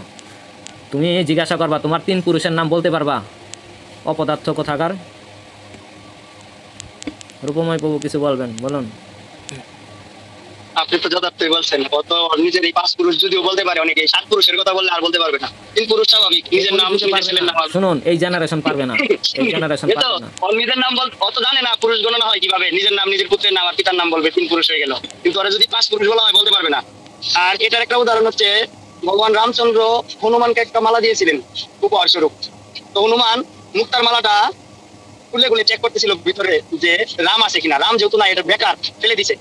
তুমি জিজ্ঞাসা করবা তোমার 3 পুরুষের নাম বলতে পারবা, অপদার্থ কোথাকার। রূপময় প্রভু কিছু বলবেন, বলুন। আপনি তো যথার্থই বলছেন, ও তো নিজের এই 5 পুরুষ যদিও বলতে পারে, অনেকে 7 পুরুষের কথা বললে আর বলতে পারবে না। 3 পুরুষ স্বাভাবিক, নিজের নাম ছেলের নাম। শুনুন, এই জেনারেশন পারবে না, এই জেনারেশন পারবে না। ওর নিজের নাম অত জানে না, পুরুষ গণনা হয় কিভাবে, নিজের নাম নিজের পুত্রের নাম আর পিতার নাম বলবে, 3 পুরুষ হয়ে গেল। কিন্তু ওরা যদি 5 পুরুষ বলা হয় বলতে পারবে না। আর এটার একটা উদাহরণ হচ্ছে ভগবান রামচন্দ্র হনুমানকে একটা মালা দিয়েছিলেন উপহার স্বরূপ। তো হনুমান মুক্তার মালাটা খুলে খুলে চেক করতেছিল ভিতরে যে রাম আছে কিনা। রাম যেহেতু না, এটা বেকার, ফেলে দিছে।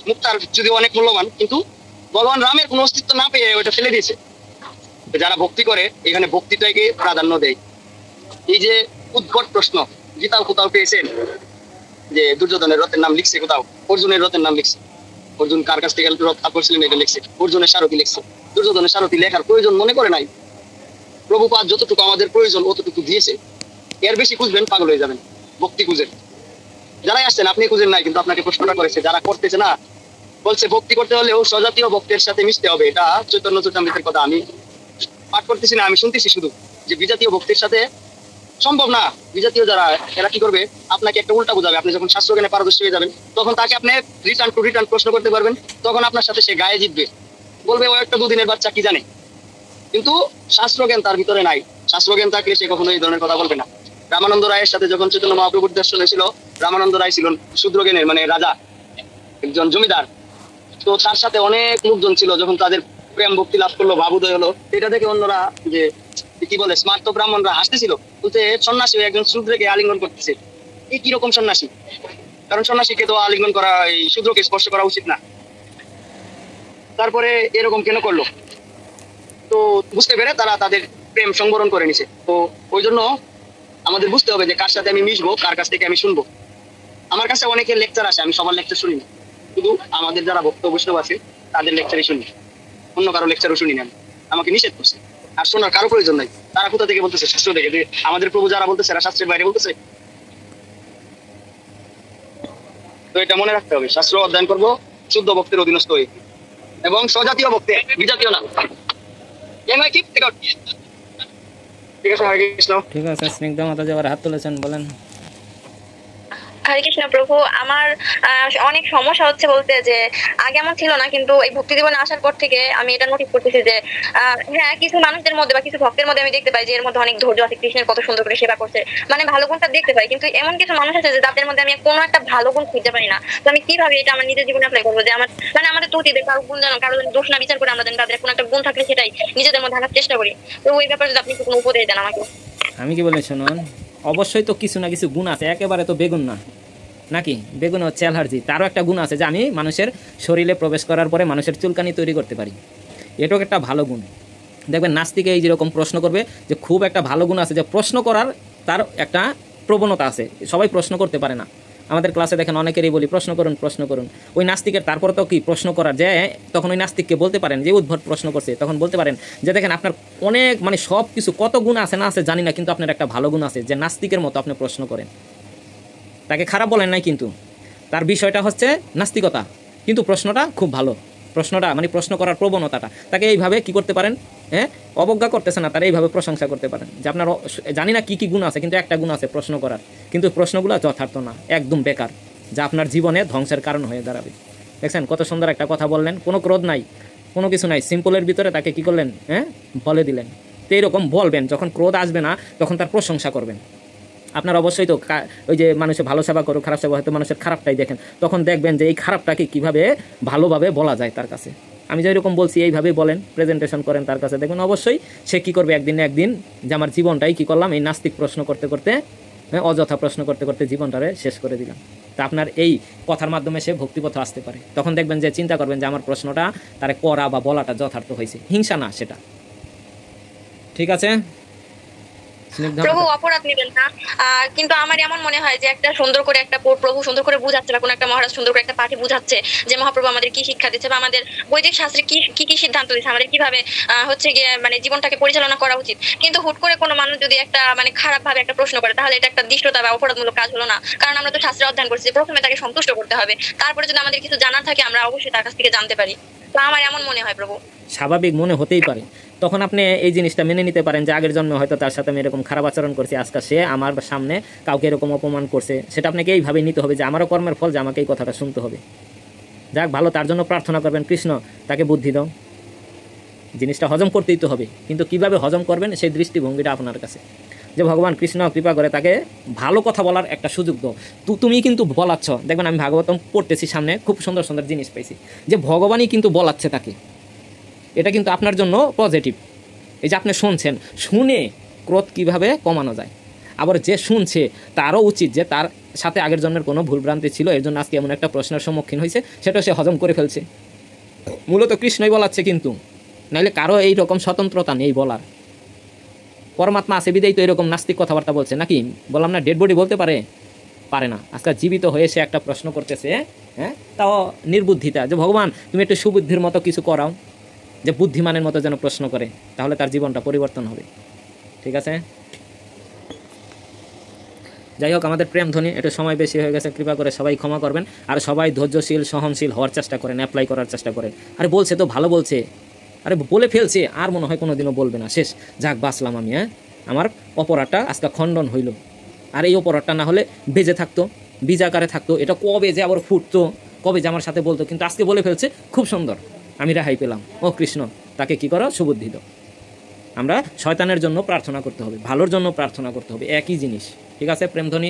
মুক্তার যদি অনেক মূল্যবান, কিন্তু ভগবান রামের কোনো অস্তিত্ব না পেয়ে ওটা ফেলে দিয়েছে। যারা ভক্তি করে এখানে ভক্তিটাকে প্রাধান্য দেয়। এই যে উদ্ভট প্রশ্ন গীতাও কোথাও পেয়েছেন যে দুর্যোধনের রথের নাম লিখছে, কোথাও অর্জুনের রথের নাম লিখছে, অর্জুন কার কাছ থেকে রথ করছিলেন এটা লিখছে, অর্জুনের সারথি লিখছে। দুর্যোধনের সারথি লেখার প্রয়োজন মনে করে নাই। প্রভুপাদ যতটুকু আমাদের প্রয়োজন অতটুকু দিয়েছে, এর বেশি খুঁজবেন পাগল হয়ে যাবেন। ভক্তি খুঁজেন, যারাই আসছেন আপনি খুঁজেন নাই, কিন্তু আপনাকে প্রশ্নটা করেছে যারা করতেছে না। বলছে ভক্তি করতে হলেও স্বজাতীয় ভক্তের সাথে মিশতে হবে। এটা চৈতন্য চৈতামৃতের কথা, আমি পাঠ করতেছি না, আমি শুনতেছি শুধু, যে বিজাতীয় ভক্তির সাথে সম্ভব না। বিজাতীয় যারা, এরা কি করবে, আপনাকে একটা উল্টা বোঝাবে। আপনি যখন শাস্ত্র জ্ঞানে পারদর্শী হয়ে যাবেন, তখন তাকে আপনি রিটার্ন টু রিটার্ন প্রশ্ন করতে পারবেন, তখন আপনার সাথে সে গায়ে জিতবে, বলবে ও একটা 2 দিনের বাচ্চা কি জানে। কিন্তু শাস্ত্র জ্ঞান তার ভিতরে নাই। শাস্ত্র জ্ঞান থাকলে সে কখনো এই ধরনের কথা বলবে না। রামানন্দ রায়ের সাথে যখন চৈতন্য মহাপ্রভুর দর্শন হয়েছিল, রামানন্দ রায় ছিলেন শূদ্রজ্ঞানের মানে রাজা, একজন জমিদার। তো তার সাথে অনেক লোকজন ছিল, যখন তাদের প্রেম ভক্তি লাভ করলো, ভাবোদয় হলো, এটা দেখে অন্যরা যে কি বলে স্মার্ত ব্রাহ্মণরা হাসতেছিল, বলতে সন্ন্যাসী একজন শূদ্রকে আলিঙ্গন করতেছে, এই কিরকম সন্ন্যাসী? কারণ সন্ন্যাসীকে তো আলিঙ্গন করা, এই শূদ্রকে স্পর্শ করা উচিত না। তারপরে এরকম কেন করলো? তো বুঝতে পেরে তারা তাদের প্রেম সংবরণ করে নিছে। তো ওই জন্য আমাদের বুঝতে হবে যে কার সাথে আমি মিশবো, কার কাছ থেকে আমি শুনবো। আমার কাছে অনেকে লেকচার আসে, আমি সবার লেকচার শুনি না, শুধু আমাদের যারা ভক্ত বৈষ্ণব আছে তাদের লেকচারই শুনি, অন্য কারো লেকচারও শুনি না। আমাকে নিষেধ করছে, আর শোনার কারো প্রয়োজন নাই। তারা কোথা থেকে বলতেছে? শাস্ত্র থেকে। যে আমাদের প্রভু যারা বলতেছে এরা শাস্ত্রের বাইরে বলতেছে। তো এটা মনে রাখতে হবে, শাস্ত্র অধ্যয়ন করবো শুদ্ধ ভক্তের অধীনস্থ হয়ে, এবং স্বজাতীয় ভক্তের, বিজাতীয় না। ঠিক আছে, হরে কৃষ্ণ। ঠিক আছে, স্নিগ্ধা মাতাজি আবার হাত তুলেছেন, বলেন। হরে কৃষ্ণ প্রভু, আমার অনেক সমস্যা হচ্ছে বলতে যে আগে আমার ছিল না, কিন্তু এই ভক্তি জীবনে আসার পর থেকে আমি এটা নোটিস করতেছি যে হ্যাঁ, কিছু মানুষদের মধ্যে বা কিছু ভক্তের মধ্যে আমি দেখতে পাই যে এর মধ্যে অনেক ধৈর্য আছে, কৃষ্ণের কত সুন্দর করে সেবা করছে, মানে ভালো গুণটা দেখতে পাই। কিন্তু এমন কিছু মানুষ আছে যে তাদের মধ্যে আমি কোনো একটা ভালো গুণ খুঁজতে পারি না। তো আমি কিভাবে এটা আমার নিজের জীবনে অ্যাপ্লাই করবো? যে আমার মানে আমাদের তো অতীতে কারো গুণ জানো, কারো দোষ না বিচার করে আমরা তাদের কোনো একটা গুণ থাকলে সেটাই নিজেদের মধ্যে আনার চেষ্টা করি। তো ওই ব্যাপারে যদি আপনি কোনো উপদেশ দেন আমাকে। আমি কি বলি শুনুন, অবশ্যই তো কিছু না কিছু গুণ আছে, একেবারে তো বেগুন না নাকি? বেগুন হচ্ছে অ্যালার্জি, তারও একটা গুণ আছে যে আমি মানুষের শরীরে প্রবেশ করার পরে মানুষের চুলকানি তৈরি করতে পারি, এটাও একটা ভালো গুণ। দেখবেন নাস্তিকে এই যেরকম প্রশ্ন করবে, যে খুব একটা ভালো গুণ আছে যে প্রশ্ন করার তার একটা প্রবণতা আছে, সবাই প্রশ্ন করতে পারে না। আমাদের ক্লাসে দেখেন অনেকেরই বলি প্রশ্ন করুন প্রশ্ন করুন, ওই নাস্তিকের তারপর তো কি প্রশ্ন করার যে তখন ওই নাস্তিককে বলতে পারেন যে উদ্ভট প্রশ্ন করছে, তখন বলতে পারেন যে দেখেন আপনার অনেক মানে সব কিছু কত গুণ আছে না আছে জানি না, কিন্তু আপনার একটা ভালো গুণ আছে যে নাস্তিকের মতো আপনি প্রশ্ন করেন। তাকে খারাপ বলেন নাই, কিন্তু তার বিষয়টা হচ্ছে নাস্তিকতা, কিন্তু প্রশ্নটা খুব ভালো, প্রশ্নটা মানে প্রশ্ন করার প্রবণতাটা, তাকে এইভাবে কি করতে পারেন, হ্যাঁ, অবজ্ঞা করতেছে না, তারা এইভাবে প্রশংসা করতে পারেন যে আপনার জানি না কী কী গুণ আছে, কিন্তু একটা গুণ আছে প্রশ্ন করার, কিন্তু প্রশ্নগুলো যথার্থ না, একদম বেকার, যা আপনার জীবনে ধ্বংসের কারণ হয়ে দাঁড়াবে। দেখছেন কত সুন্দর একটা কথা বললেন, কোনো ক্রোধ নাই, কোনো কিছু নাই, সিম্পলের ভিতরে তাকে কি করলেন, হ্যাঁ, বলে দিলেন। তো এইরকম বলবেন, যখন ক্রোধ আসবে না তখন তার প্রশংসা করবেন। আপনার অবশ্যই তো ওই যে মানুষের ভালো সেবা করো, খারাপ সেবা হয়তো মানুষের খারাপটাই দেখেন, তখন দেখবেন যে এই খারাপটাকে কীভাবে ভালোভাবে বলা যায় তার কাছে। আমি যেরকম বলছি এইভাবেই বলেন, প্রেজেন্টেশন করেন তার কাছে, দেখবেন অবশ্যই সে কী করবে একদিন না একদিন, যে আমার জীবনটাই কী করলাম, এই নাস্তিক প্রশ্ন করতে করতে, অযথা প্রশ্ন করতে করতে জীবনটারে শেষ করে দিলাম। তা আপনার এই কথার মাধ্যমে সে ভক্তিপথে আসতে পারে, তখন দেখবেন যে চিন্তা করবেন যে আমার প্রশ্নটা তারে করা বা বলাটা যথার্থ হয়েছে, হিংসা না সেটা। ঠিক আছে, প্রভু অপরাধ নেবেন না, কিন্তু আমার এমন মনে হয় যে একটা সুন্দর করে একটা প্রভু সুন্দর করে বুঝাচ্ছে, বা কোনো একটা মহারাজ সুন্দর করে একটা পাঠে বুঝাচ্ছে যে মহাপ্রভু আমাদের কি শিক্ষা দিচ্ছে, বা আমাদের বৈদিক শাস্ত্রে কি কি কি সিদ্ধান্ত দিচ্ছে, আমাদের কিভাবে হচ্ছে গিয়ে মানে জীবনটাকে পরিচালনা করা উচিত। কিন্তু হুট করে কোনো মানুষ যদি একটা মানে খারাপ ভাবে একটা প্রশ্ন করে, তাহলে এটা একটা দৃষ্টতা বা অপরাধমূলক কাজ হলো না? কারণ আমরা তো শাস্ত্রে অধ্যয়ন করছি যে প্রথমে তাকে সন্তুষ্ট করতে হবে, তারপরে যদি আমাদের কিছু জানার থাকে আমরা অবশ্যই তার কাছ থেকে জানতে পারি। তো আমার এমন মনে হয় প্রভু। স্বাভাবিক মনে হতেই পারে, তখন আপনি এই জিনিসটা মেনে নিতে পারেন যে আগের জন্মে হয়তো তার সাথে আমি এরকম খারাপ আচরণ করছি, আজকে সে আমার সামনে কাউকে এরকম অপমান করছে, সেটা আপনাকে এইভাবেই নিতে হবে যে আমারও কর্মের ফল, যে আমাকে এই কথাটা শুনতে হবে। যাক ভালো, তার জন্য প্রার্থনা করবেন, কৃষ্ণ তাকে বুদ্ধি দাও, জিনিসটা হজম করতেই তো হবে, কিন্তু কিভাবে হজম করবেন সেই দৃষ্টিভঙ্গিটা আপনার কাছে, যে ভগবান কৃষ্ণ কৃপা করে তাকে ভালো কথা বলার একটা সুযোগ দাও। তুমি কিন্তু বলাচ্ছ, দেখবেন আমি ভাগবতম পড়তেছি সামনে, খুব সুন্দর সুন্দর জিনিস পাইছি, যে ভগবানই কিন্তু বলাচ্ছে তাকে, এটা কিন্তু আপনার জন্য পজিটিভ। এই যে আপনি শুনছেন, শুনে ক্রোধ কিভাবে কমানো যায়, আবার যে শুনছে তারও উচিত যে তার সাথে আগের জন্মের কোনো ভুলভ্রান্তি ছিল, এর জন্য আজকে এমন একটা প্রশ্নের সম্মুখীন হয়েছে, সেটা সে হজম করে ফেলছে। মূলত কৃষ্ণই বলাচ্ছে, কিন্তু নাইলে কারো এই রকম স্বতন্ত্রতা নেই বলার। পরমাত্মা আছে বিদেই তো এরকম নাস্তিক কথাবার্তা বলছে নাকি? বললাম না, ডেড বডি বলতে পারে না, আজকাল জীবিত হয়ে সে একটা প্রশ্ন করতেছে, হ্যাঁ, তাও নির্বুদ্ধিতা, যে ভগবান তুমি একটু সুবুদ্ধির মতো কিছু করাও, যে বুদ্ধিমানের মতো যেন প্রশ্ন করে, তাহলে তার জীবনটা পরিবর্তন হবে। ঠিক আছে, যাই হোক, আমাদের প্রেম ধ্বনি একটু সময় বেশি হয়ে গেছে, কৃপা করে সবাই ক্ষমা করবেন, আর সবাই ধৈর্যশীল সহনশীল হওয়ার চেষ্টা করেন, অ্যাপ্লাই করার চেষ্টা করেন। আরে বলছে তো ভালো বলছে, আরে বলে ফেলছে, আর মনে হয় কোনোদিনও বলবে না, শেষ, যাক বাঁচলাম আমি, হ্যাঁ, আমার অপরাধটা আজকে খণ্ডন হইল। আর এই অপরাধটা না হলে বেজে থাকতো, বীজাকারে থাকতো, এটা কবে যে আবার ফুটতো, কবে যে আমার সাথে বলতো, কিন্তু আজকে বলে ফেলছে, খুব সুন্দর, আমি রেহাই পেলাম। ও কৃষ্ণ তাকে কি করো, সুবুদ্ধি দাও। আমরা শয়তানের জন্য প্রার্থনা করতে হবে, ভালোর জন্য প্রার্থনা করতে হবে, একই জিনিস। ঠিক আছে প্রেমধ্বনি।